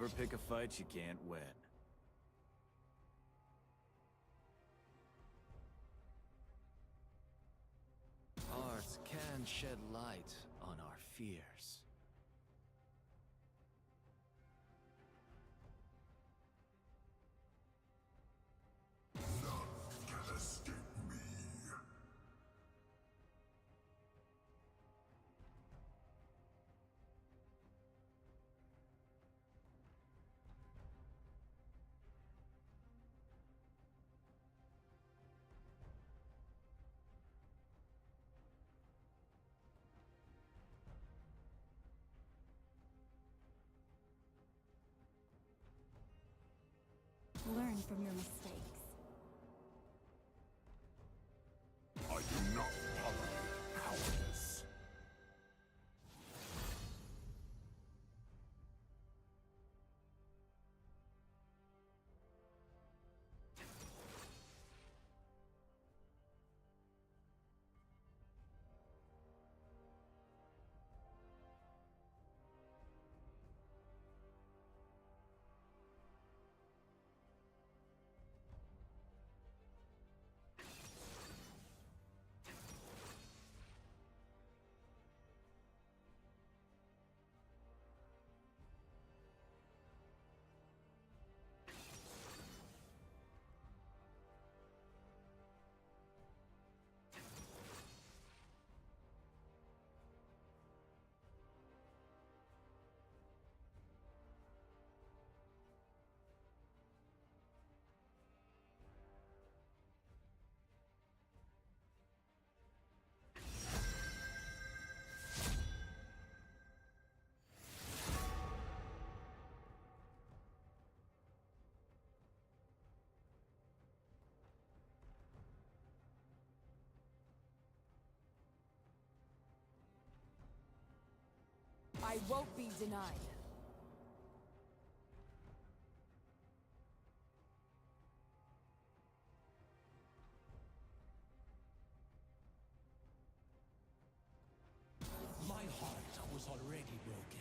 Never pick a fight you can't win. Arts can shed light on our fears. Learn from your mistakes. I do not tolerate cowardice. I won't be denied. My heart was already broken.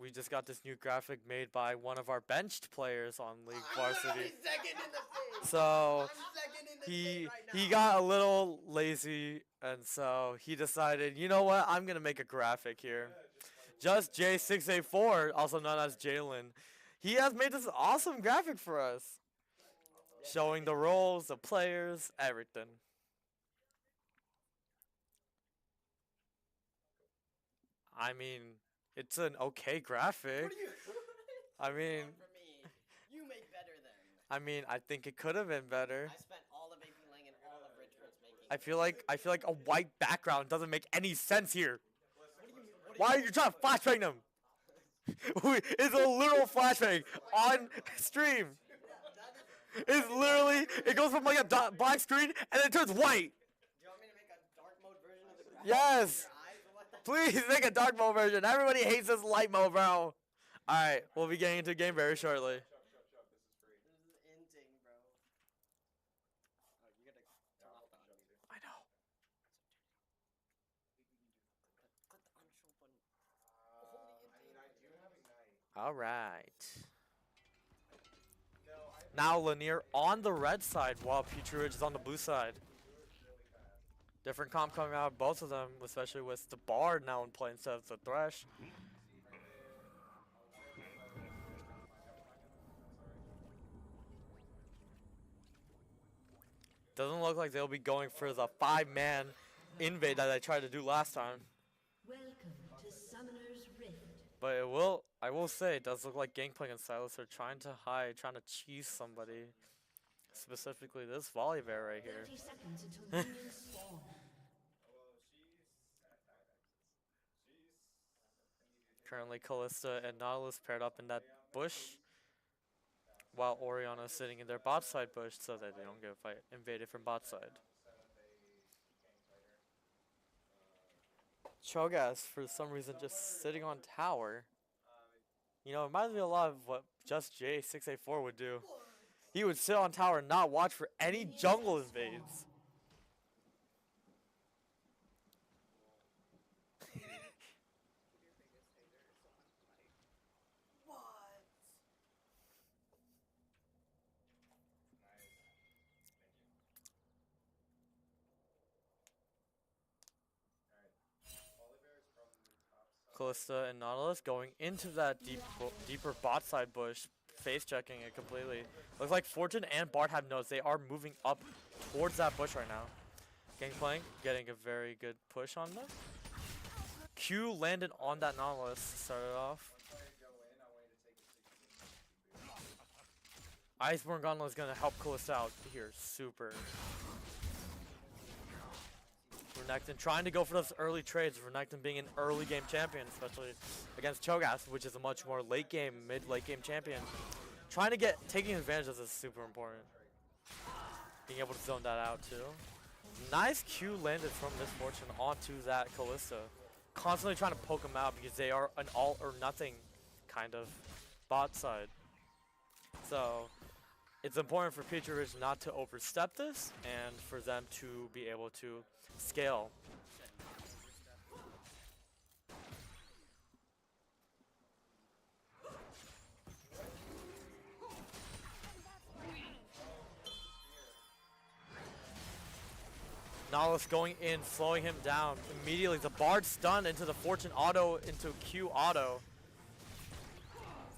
We just got this new graphic made by one of our benched players on League Varsity. I'm second in the thing. So I'm second in the he thing right now. he got a little lazy, and so he decided, you know what, I'm gonna make a graphic here. Just J684, also known as Jalen, he has made this awesome graphic for us, showing the roles, the players, everything. I mean, it's an okay graphic. What do you? I mean, For me, you make better than. I think it could have been better. I spent all of AP Lang and all of Richmond's making. I feel like a white background doesn't make any sense here. What do you? Why are you trying to flashbang them? It's a literal flashbang on stream. It's literally, it goes from like a black screen and then it turns white. Do you want me to make a dark mode version of the graphic? Yes. Your eyes? What the? Please make a dark mode version. Everybody hates this light mode, bro. Alright, we'll be getting into a game very shortly. This is inting, bro. Oh, you gotta turn off the unmute. I know. Click the unshow button. Holy inting. Alright. Now Lanier on the red side while Peachy Ridge is on the blue side. Different comp coming out of both of them, especially with the Bard now in play instead of the Thresh. Doesn't look like they'll be going for the 5-man invade that I tried to do last time. Welcome to Summoner's Rift. But I will say, it does look like Gangplank and Silas are trying to hide, trying to cheese somebody. Specifically this Volibear right here. 30 seconds until minions spawn. Currently Callista and Nautilus paired up in that bush, while Oriana is sitting in their bot side bush so that they don't get invaded from bot side. Cho'Gath, for some reason, just sitting on tower. You know, it reminds me a lot of what Just J684 would do. He would sit on tower and not watch for any jungle invades. What? Callista and Nautilus going into that deeper bot side bush, face checking it completely. Looks like Fortune and Bard have nodes. They are moving up towards that bush right now. Gangplank getting a very good push on them. Q landed on that Nautilus to start it off. Iceborne Gauntlet is going to help Callista out here. Super. Renekton trying to go for those early trades. Renekton being an early game champion, especially against Cho'Gath, which is a much more late game, mid-late game champion. Trying to taking advantage of this is super important. Being able to zone that out too. Nice Q landed from Misfortune onto that Callista. Constantly trying to poke him out because they are an all or nothing kind of bot side. So it's important for Peachy Ridge not to overstep this and for them to be able to scale. Nautilus going in, slowing him down. Immediately the Bard stunned into the Fortune auto, into Q auto.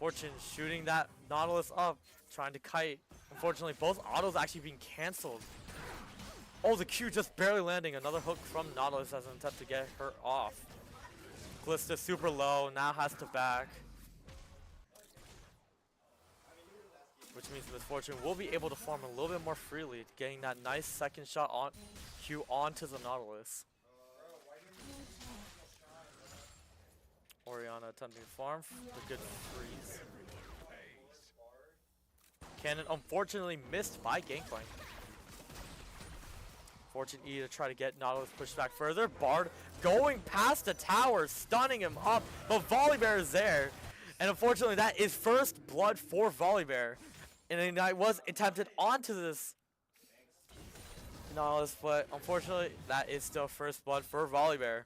Fortune shooting that Nautilus up, trying to kite. Unfortunately, both autos actually being cancelled. Oh, the Q just barely landing. Another hook from Nautilus as an attempt to get her off. Callista super low, now has to back. Which means Misfortune will be able to farm a little bit more freely, getting that nice second shot on Q onto the Nautilus. Oriana attempting to farm, the good freeze. Cannon unfortunately missed by Gangplank. Fortune E to try to get Nautilus pushed back further. Bard going past the tower, stunning him up, but Volibear is there. And unfortunately that is first blood for Volibear. And Ignite was attempted onto this Nautilus, but unfortunately that is still first blood for Volibear.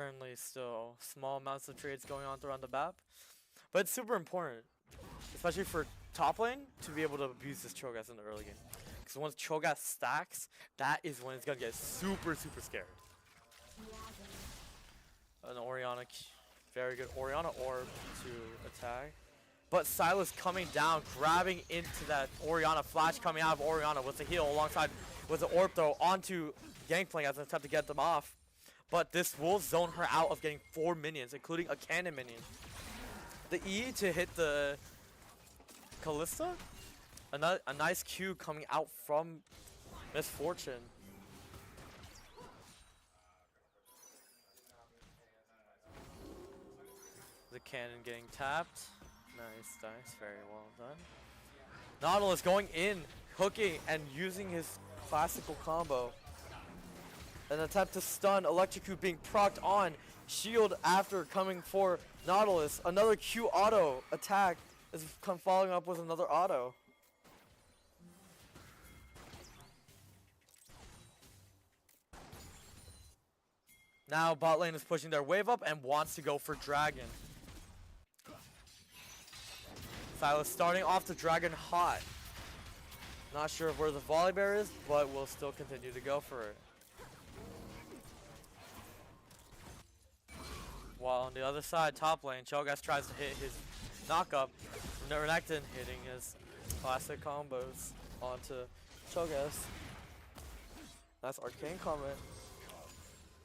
currently still small amounts of trades going on throughout the map. But it's super important, especially for top lane, to be able to abuse this Cho'Gath in the early game. Because once Cho'Gath stacks, that is when it's going to get super, super scared. An Orianna, very good Orianna orb to attack. But Sylas coming down, grabbing into that Orianna flash coming out of Orianna with the heal alongside with the orb throw onto Gangplank as an attempt to get them off. But this will zone her out of getting 4 minions, including a cannon minion. The E to hit the Kalista. A nice Q coming out from Misfortune. The cannon getting tapped. Nice, nice, very well done. Nautilus going in, hooking, and using his classical combo. An attempt to stun, Electrocute being procced on. Shield after coming for Nautilus. Another Q auto attack is following up with another auto. Now bot lane is pushing their wave up and wants to go for Dragon. Sylas starting off the Dragon hot. Not sure where the volley bear is, but we'll still continue to go for it. While on the other side, top lane, Cho'Gath tries to hit his knockup. Renekton hitting his classic combos onto Cho'Gath. That's Arcane Comment.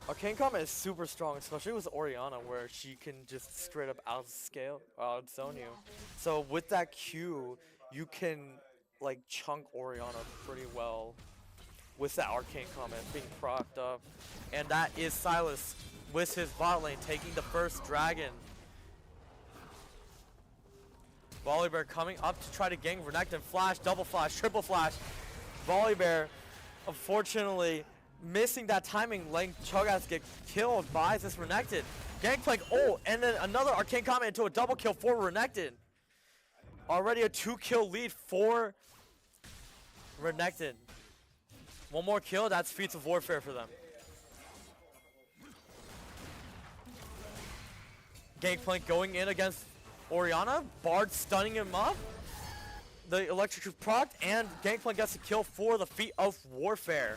Arcane Comment is super strong, especially with Orianna, where she can just straight up outzone you. So with that Q, you can like chunk Orianna pretty well with that Arcane Comment being procced up. And that is Sylas with his bot lane taking the first dragon. Volibear coming up to try to gank Renekton. Flash, double flash, triple flash. Volibear, unfortunately, missing that timing, letting Cho'Gath get killed by this Renekton. Gangplank, oh, and then another Arcane Comment into a double kill for Renekton. Already a 2-kill lead for Renekton. One more kill, that's feats of warfare for them. Gangplank going in against Orianna. Bard stunning him up. The electric is procced, and Gangplank gets a kill for the feat of warfare.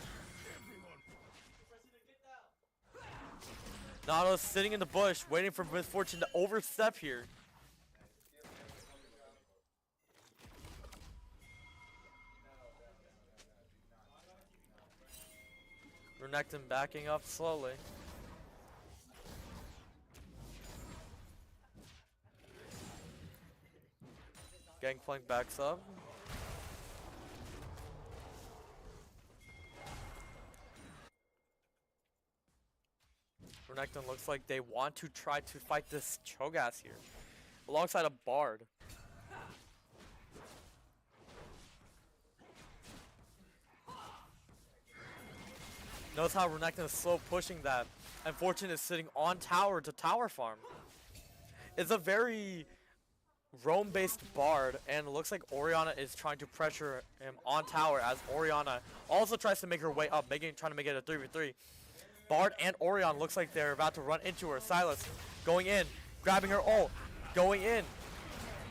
Nautilus sitting in the bush, waiting for Misfortune to overstep here. Renekton backing up slowly. Gangplank backs up. Renekton looks like they want to try to fight this Cho'Gath here, alongside a Bard. Notice how Renekton is slow pushing that, and Fortune is sitting on tower to tower farm. It's a very roam-based Bard, and it looks like Orianna is trying to pressure him on tower as Orianna also tries to make her way up, trying to make it a 3v3. Bard and Orianna looks like they're about to run into her. Sylas going in, grabbing her ult, going in.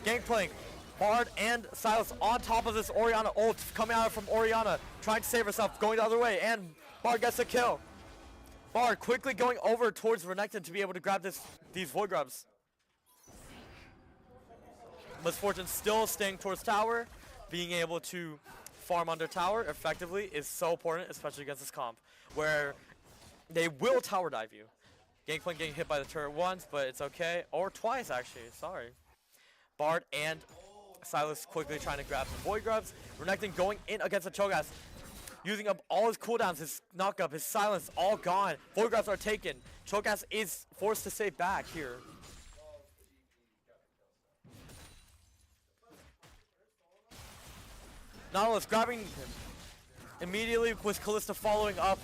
Gangplank, Bard and Sylas on top of this Orianna ult coming out from Orianna, trying to save herself, going the other way, and Bard gets a kill. Bard quickly going over towards Renekton to be able to grab these Void Grubs. Misfortune still staying towards tower. Being able to farm under tower effectively is so important, especially against this comp, where they will tower dive you. Gangplank getting hit by the turret once, but it's okay. Or twice, actually. Sorry. Bard and Sylas quickly trying to grab some Void Grubs. Renekton going in against the Cho'Gath, using up all his cooldowns, his knockup, his silence, all gone. Void Grubs are taken. Cho'Gath is forced to stay back here. Nautilus grabbing him immediately with Kalista following up.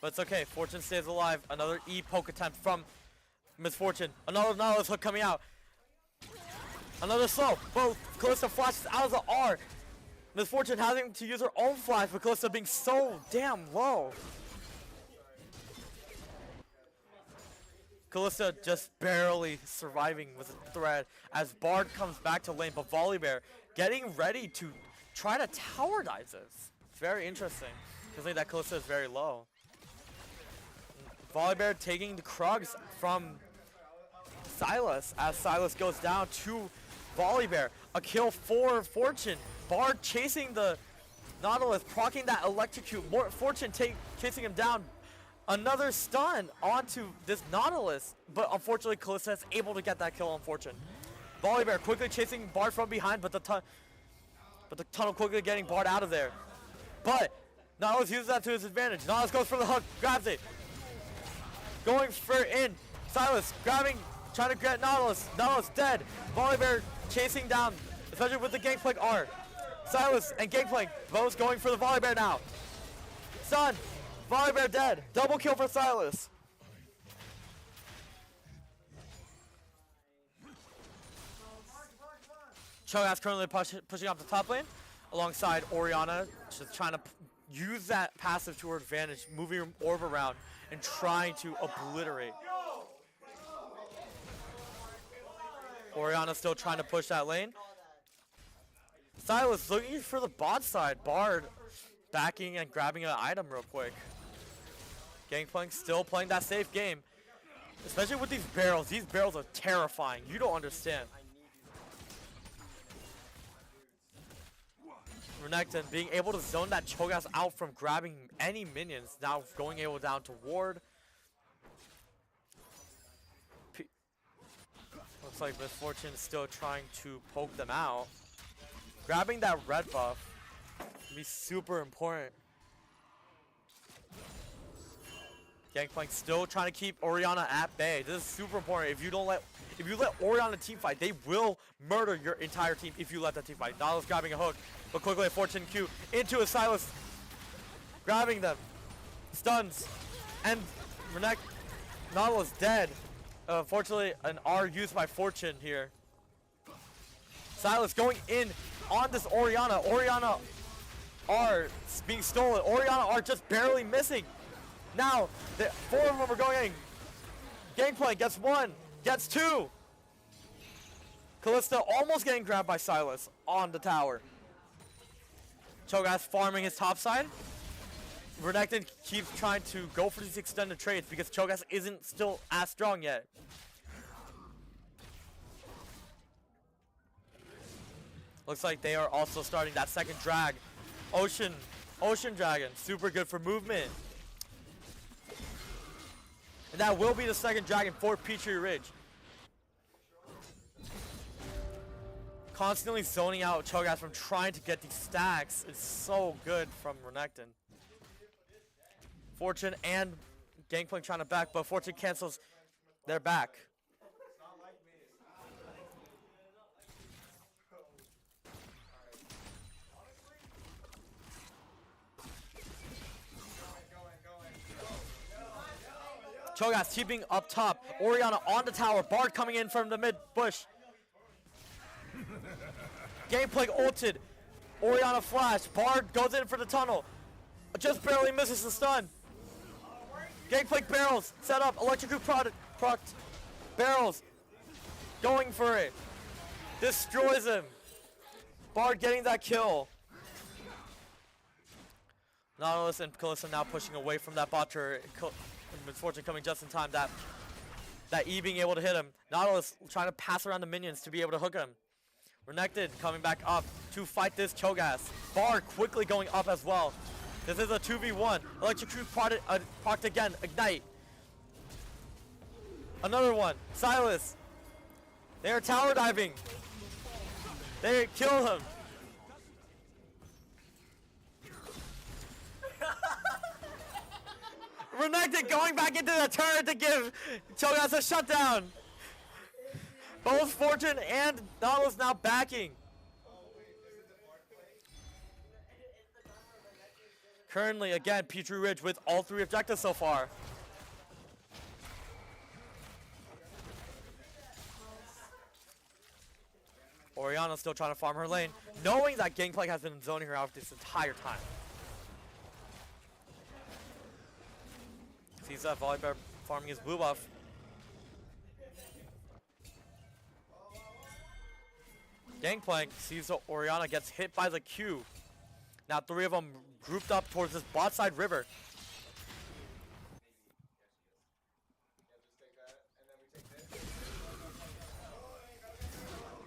But it's okay, Fortune stays alive. Another E poke attempt from Misfortune. Another Nautilus hook coming out. Another slow. Both Kalista flashes out of the R. Misfortune having to use her own flash, but Kalista being so damn low. Kalista just barely surviving with a threat as Bard comes back to lane, but Volibear getting ready to try to tower dive this. It's very interesting, considering that Kalista is very low. Volibear taking the Krugs from Silas as Silas goes down to Volibear. A kill for Fortune. Bard chasing the Nautilus, proccing that electrocute. Fortune chasing him down. Another stun onto this Nautilus, but unfortunately Kalista is able to get that kill on Fortune. Volibear quickly chasing Bard from behind, but the tunnel quickly getting Bard out of there. But Nautilus uses that to his advantage. Nautilus goes for the hook, grabs it. Going for in. Silas grabbing, trying to get Nautilus. Nautilus dead. Volibear chasing down, especially with the Gangplank R. Silas and Gangplank both going for the Volibear now. Stun. Volibear dead. Double kill for Silas. Cho'Gath currently pushing off the top lane alongside Orianna, just trying to use that passive to her advantage, moving her orb around and trying to obliterate. Orianna still trying to push that lane. Silas looking for the bot side. Bard backing and grabbing an item real quick. Gangplank still playing that safe game. Especially with these barrels. These barrels are terrifying. You don't understand. Renekton being able to zone that Cho'Gath out from grabbing any minions. Now going able down to ward. Looks like Misfortune is still trying to poke them out. Grabbing that red buff can be super important. Gangplank still trying to keep Orianna at bay. This is super important. If you let Orianna team fight, they will murder your entire team if you let that team fight. Nautilus grabbing a hook, but quickly a Fortune Q into a Silas. Grabbing them. Stuns. And Nautilus dead. Unfortunately, an R used by Fortune here. Silas going in on this Orianna. Orianna R being stolen. Orianna R just barely missing. Now, four of them are going in. Gangplank gets one, gets two. Kalista almost getting grabbed by Silas on the tower. Cho'Gath farming his top side. Renekton keeps trying to go for these extended trades because Cho'Gath isn't still as strong yet. Looks like they are also starting that second drag. Ocean Dragon, super good for movement. And that will be the second dragon for Petrie Ridge. Constantly zoning out Cho'Gath from trying to get these stacks is so good from Renekton. Fortune and Gangplank trying to back, but Fortune cancels their back. Cho'Gath keeping up top. Orianna on the tower. Bard coming in from the mid bush. Gangplank ulted. Orianna flash. Bard goes in for the tunnel. Just barely misses the stun. Gangplank barrels. Set up. Electrocute product. Barrels. Going for it. Destroys him. Bard getting that kill. Nautilus and Kalista now pushing away from that bot turret. Misfortune coming just in time. That E being able to hit him. Nautilus trying to pass around the minions to be able to hook him. Renekton coming back up to fight this Cho'Gath. Bard quickly going up as well. This is a 2v1. Electrocute procced again. Ignite. Another one. Silas. They are tower diving. They kill him. Renekton going back into the turret to give Cho'Gath a shutdown. Both Fortune and Nautilus now backing. Currently, again, Petrie Ridge with all three objectives so far. Orianna still trying to farm her lane, knowing that Gangplank has been zoning her out this entire time. Sees that Volibear farming his blue buff. Gangplank sees that Oriana gets hit by the Q. Now 3 of them grouped up towards this bot side river.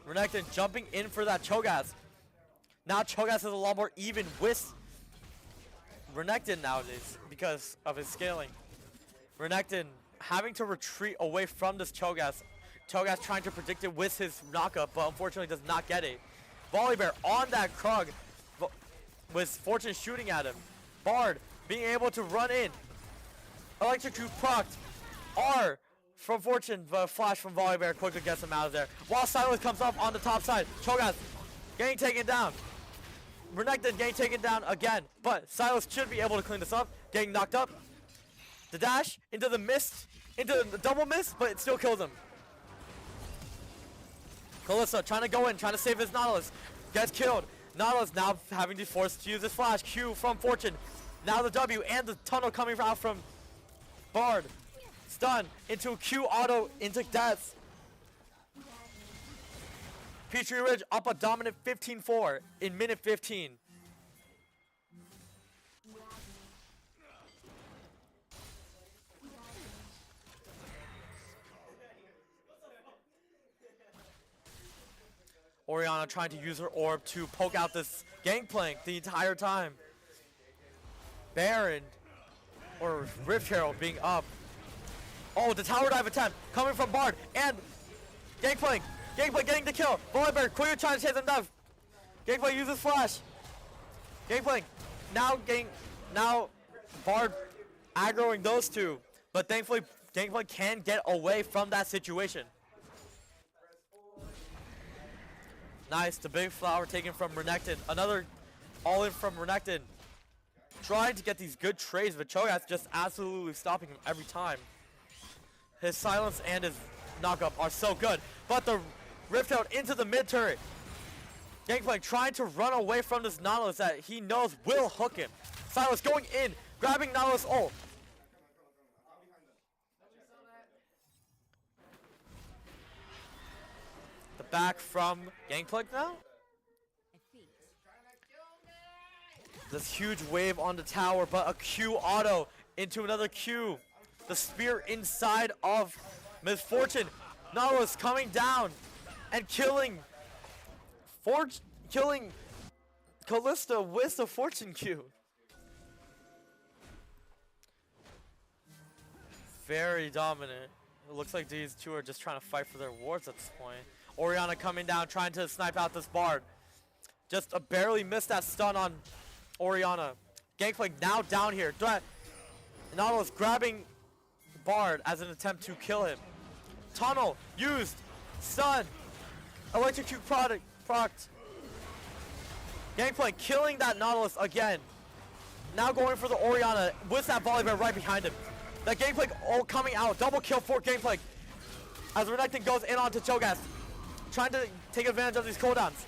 Renekton jumping in for that Cho'Gath. Now Cho'Gath is a lot more even with Renekton nowadays because of his scaling. Renekton having to retreat away from this Cho'Gath. Cho'Gath trying to predict it with his knockup, but unfortunately does not get it. Volibear on that Krug with Fortune shooting at him. Bard being able to run in. Electrocute procced. R from Fortune, but flash from Volibear quickly gets him out of there. While Silence comes up on the top side. Cho'Gath getting taken down. Renekton getting taken down again, but Silas should be able to clean this up. Getting knocked up. The dash into the mist, into the double miss, but it still kills him. Kalista trying to go in, trying to save his Nautilus. Gets killed. Nautilus now having to force to use his flash. Q from Fortune. Now the W and the tunnel coming out from Bard. Stun into Q auto into death. Petrie Ridge up a dominant 15-4 in minute 15. Oriana trying to use her orb to poke out this Gangplank the entire time. Baron or Rift Herald being up. Oh, the tower dive attempt coming from Bard and Gangplank. Gangplank getting the kill. Volibear quickly trying to chase him down. Gangplank uses flash. Gangplank now Bard aggroing those two, but thankfully Gangplank can get away from that situation. Nice, the big flower taken from Renekton. Another all in from Renekton. Trying to get these good trades, but Cho'Gath just absolutely stopping him every time. His silence and his knockup are so good, but the Rift out into the mid turret. Gangplank trying to run away from this Nautilus that he knows will hook him. Silas going in, grabbing Nautilus ult. The back from Gangplank now. This huge wave on the tower, but a Q auto into another Q. The spear inside of Misfortune. Nautilus coming down and killing Kalista with the Fortune Q. Very dominant. It looks like these two are just trying to fight for their wards at this point. Oriana coming down, trying to snipe out this Bard. Just barely missed that stun on Oriana. Gangplank now down here. Nautilus grabbing Bard as an attempt to kill him. Tunnel used. Stun. Electrocute proct. Gangplank killing that Nautilus again. Now going for the Oriana with that Volibear right behind him. That Gangplank all coming out. Double kill for Gangplank. As Renekton goes in onto Cho'Gath. Trying to take advantage of these cooldowns.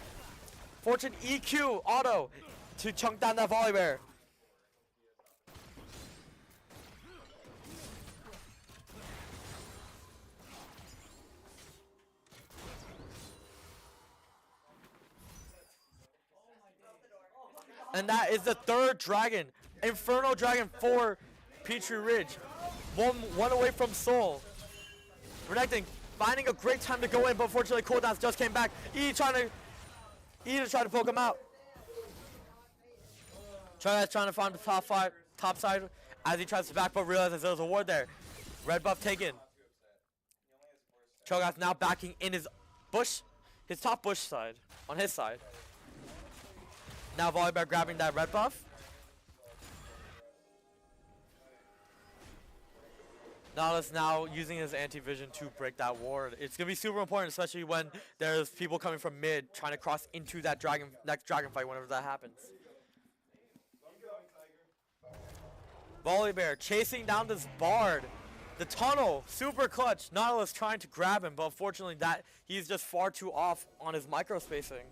Fortune EQ auto to chunk down that Volibear. And that is the third dragon. Inferno Dragon for Petrie Ridge. One away from Soul. Renekton finding a great time to go in, but unfortunately cooldowns just came back. E trying to poke him out. Trying to find the top side as he tries to back, but realizes there's a ward there. Red buff taken. Cho'Gath now backing in his top bush side, on his side. Now Volibear grabbing that red buff. Nautilus now using his anti-vision to break that ward. It's going to be super important, especially when there's people coming from mid trying to cross into that next dragon fight whenever that happens. Volibear chasing down this Bard. The tunnel, super clutch. Nautilus trying to grab him, but unfortunately he's just far too off on his micro spacing.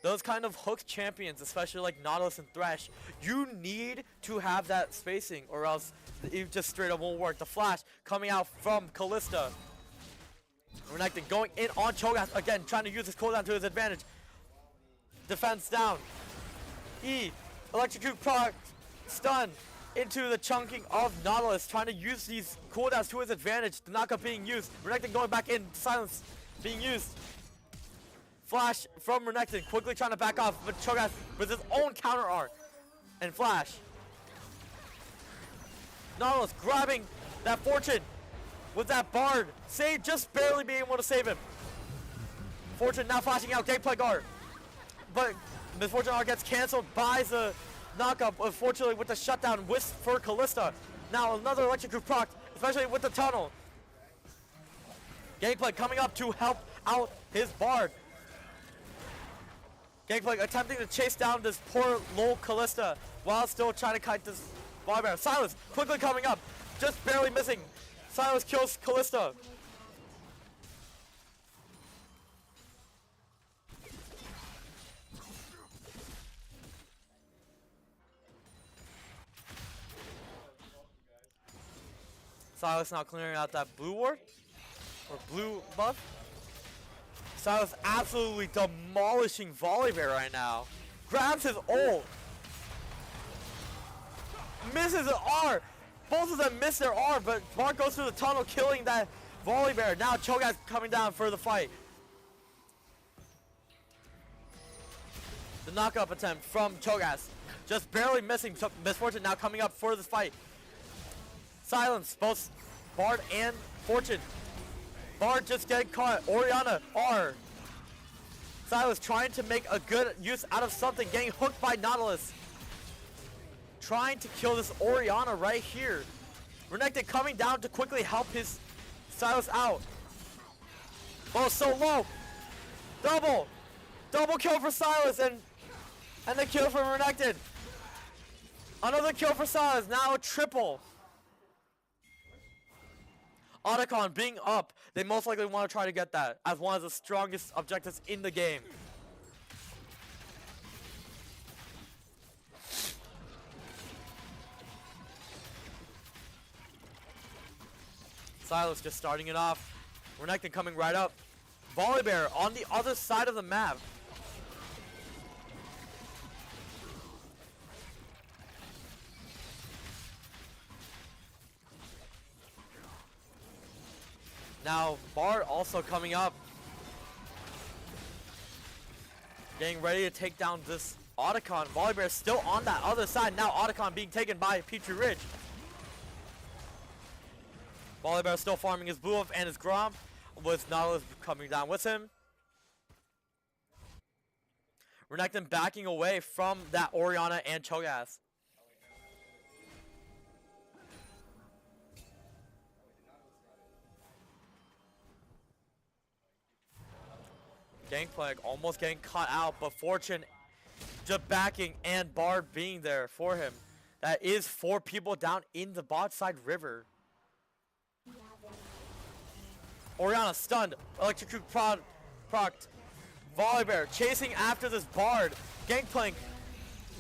Those kind of hooked champions, especially like Nautilus and Thresh, you need to have that spacing or else it just straight up won't work. The flash coming out from Kalista. Renekton going in on Cho'Gath again, trying to use his cooldown to his advantage. Defense down. E, electrocute proc, stun into the chunking of Nautilus, trying to use these cooldowns to his advantage. The knockup being used. Renekton going back in, silence being used. Flash from Renekton, quickly trying to back off, but Cho'Gath with his own counter art. And flash. Nautilus grabbing that Fortune with that Bard. Save, just barely being able to save him. Fortune now flashing out, Gangplank art. But Misfortune art gets canceled by the knockup, unfortunately with the shutdown wisp for Callista. Now another electric proc, especially with the tunnel. Gangplank coming up to help out his Bard. Gangplank attempting to chase down this poor low Callista while still trying to kite this Volibear. Silas quickly coming up, just barely missing. Silas kills Callista. Silas now clearing out that blue ward, or blue buff. Silas absolutely demolishing Volibear right now. Grabs his ult. Misses an R. Both of them miss their R, but Mark goes through the tunnel, killing that Volibear. Now Cho'Gath coming down for the fight. The knockup attempt from Cho'Gath, just barely missing. Misfortune now coming up for this fight. Silence both Bard and Fortune. Bard just getting caught. Orianna R. Silas trying to make a good use out of something, getting hooked by Nautilus. Trying to kill this Orianna right here. Renekton coming down to quickly help his Silas out. Oh, so low. Double kill for Silas and the kill for Renekton. Another kill for Silas, now a triple. Otacon being up, they most likely want to try to get that as one of the strongest objectives in the game. Silas just starting it off. Renekton coming right up. Volibear on the other side of the map. Now Bard also coming up. Getting ready to take down this Otacon. Volibear still on that other side. Now Otacon being taken by Petrie Ridge. Volibear still farming his blue buff and his Grom, with Nautilus coming down with him. Renekton backing away from that Orianna and Cho'Gath. Gangplank almost getting caught out, but Fortune just backing and Bard being there for him. That is 4 people down in the bot side river. Orianna stunned, electrocute procced. Volibear chasing after this Bard. Gangplank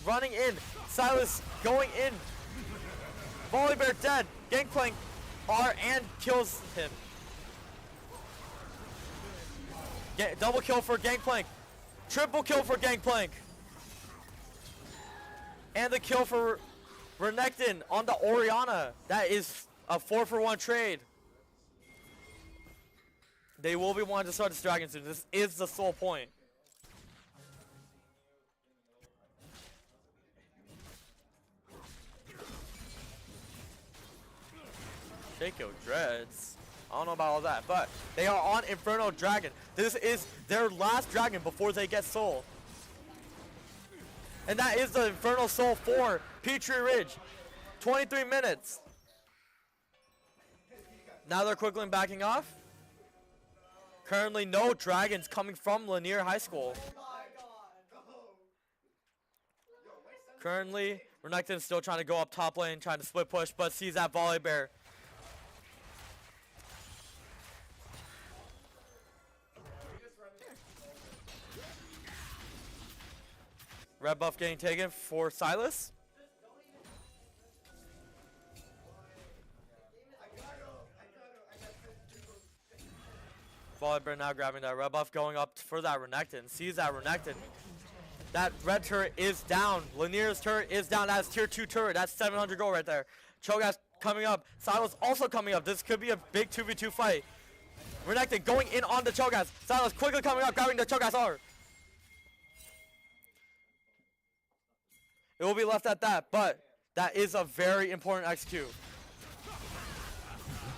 running in. Silas going in. Volibear dead. Gangplank R and kills him. Double kill for Gangplank. Triple kill for Gangplank. And the kill for Renekton on the Orianna. That is a 4-for-1 trade. They will be wanting to start this dragon soon. This is the sole point. Shaco Dreads. I don't know about all that, but they are on Inferno Dragon. This is their last dragon before they get soul. And that is the Infernal Soul for Petrie Ridge. 23 minutes. Now they're quickly backing off. Currently no dragons coming from Lanier High School. Currently, Renekton still trying to go up top lane, trying to split push, but sees that Volibear. Red buff getting taken for Silas. Volibear now grabbing that red buff, going up for that Renekton. Sees that Renekton. That red turret is down. Lanier's turret is down. That's tier 2 turret. That's 700 gold right there. Cho'Gath coming up. Silas also coming up. This could be a big 2v2 fight. Renekton going in on the Cho'Gath. Silas quickly coming up, grabbing the Cho'Gath R. It will be left at that, but that is a very important execute.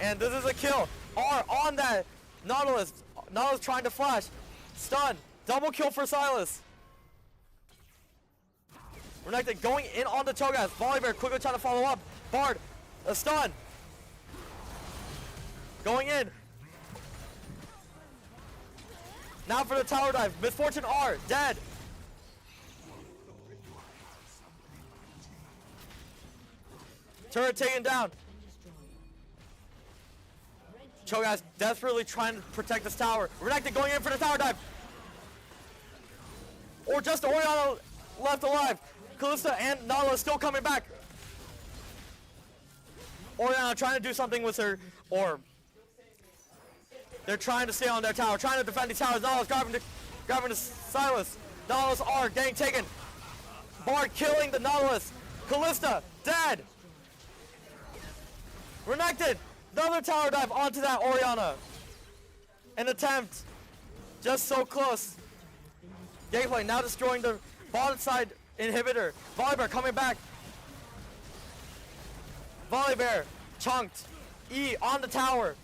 And this is a kill. R on that Nautilus. Nautilus trying to flash. Stun. Double kill for Silas. Renekton going in on the Cho'Gath. Volibear quickly trying to follow up. Bard, a stun. Going in. Now for the tower dive. Misfortune R, dead. Turret taken down. Cho'Gath desperately trying to protect this tower. Renekton going in for the tower dive. Or just Orianna left alive. Kalista and Nautilus still coming back. Orianna trying to do something with her orb. They're trying to stay on their tower, trying to defend these towers. Nautilus grabbing the Silas. Nautilus R getting taken. Bard killing the Nautilus. Kalista dead. Renekton, another tower dive onto that Orianna. An attempt, just so close. Gameplay now destroying the bottom side inhibitor. Volibear coming back. Volibear chunked. E on the tower.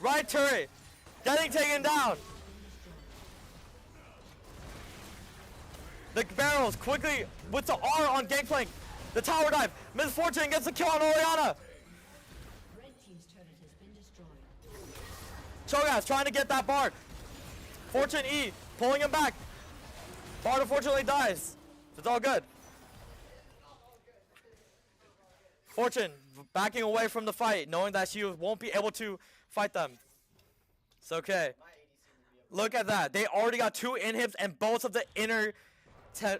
Right turret getting taken down. The barrels quickly with the R on Gangplank. The tower dive. Misfortune gets the kill on Orianna. Red team's turret has been destroyed. Cho'Gath trying to get that Bard. Fortune E pulling him back. Bard unfortunately dies. It's all good. Fortune backing away from the fight, knowing that she won't be able to fight them. It's okay. Look at that. They already got 2 inhibs and both of the inner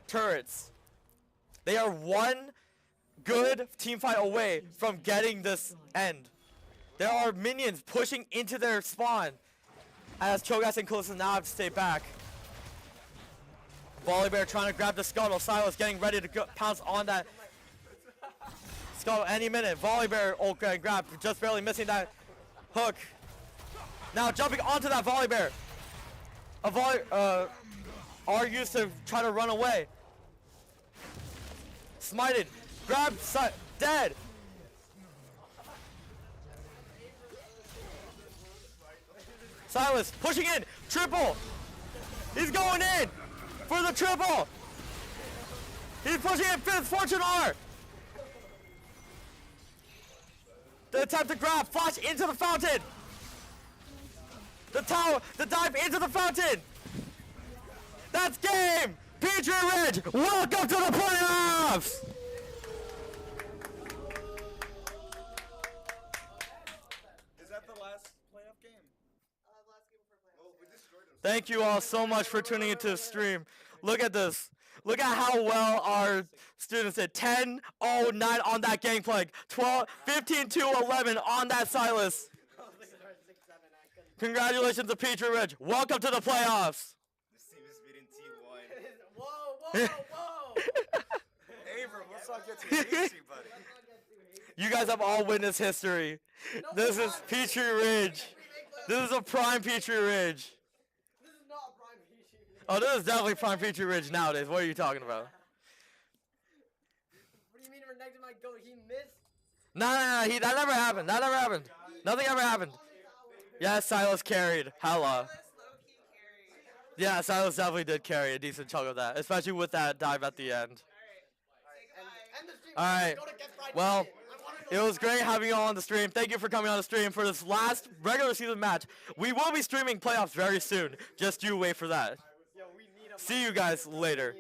turrets. They are one good team fight away from getting this end. There are minions pushing into their spawn as Cho'Gath and Kalista now have to stay back. Volibear trying to grab the scuttle. Silas getting ready to pounce on that scuttle any minute. Volibear okay, grab, just barely missing that hook. Now jumping onto that Volibear. R used to try to run away. Smited. Grabbed. Dead. Silas pushing in. Triple. He's going in for the triple. He's pushing in. Fifth Fortune R. The attempt to grab. Flash into the fountain. The tower. The dive into the fountain. That's game. Petrie Ridge, welcome to the playoffs. Is that the last playoff game? Last game for playoffs. Well, we destroyed them. Thank you all so much for tuning into the stream. Look at this. Look at how well our students did. 10-0-9 on that Gangplank. 15-11 on that Silas. Congratulations to Petrie Ridge. Welcome to the playoffs. This team is beating T1. Whoa, whoa, whoa! Abram, let's not get too hasty, buddy. You guys have all witnessed history. This is Petrie Ridge. This is a prime Petrie Ridge. This is not a prime Petrie. Oh, this is definitely prime Petrie Ridge nowadays. What are you talking about? What do you mean Renekton might go? He missed? No, that never happened. That never happened. Nothing ever happened. Yeah, Silas carried. Hella. Low-key carry. Yeah, Silas definitely did carry a decent chunk of that, especially with that dive at the end. Say goodbye. End the stream. All right. Go to Get Fried Well, Chicken. I wanna know it was great having you all on the stream. Thank you for coming on the stream for this last regular season match. We will be streaming playoffs very soon. Just you wait for that. Yo, we need a See you guys later.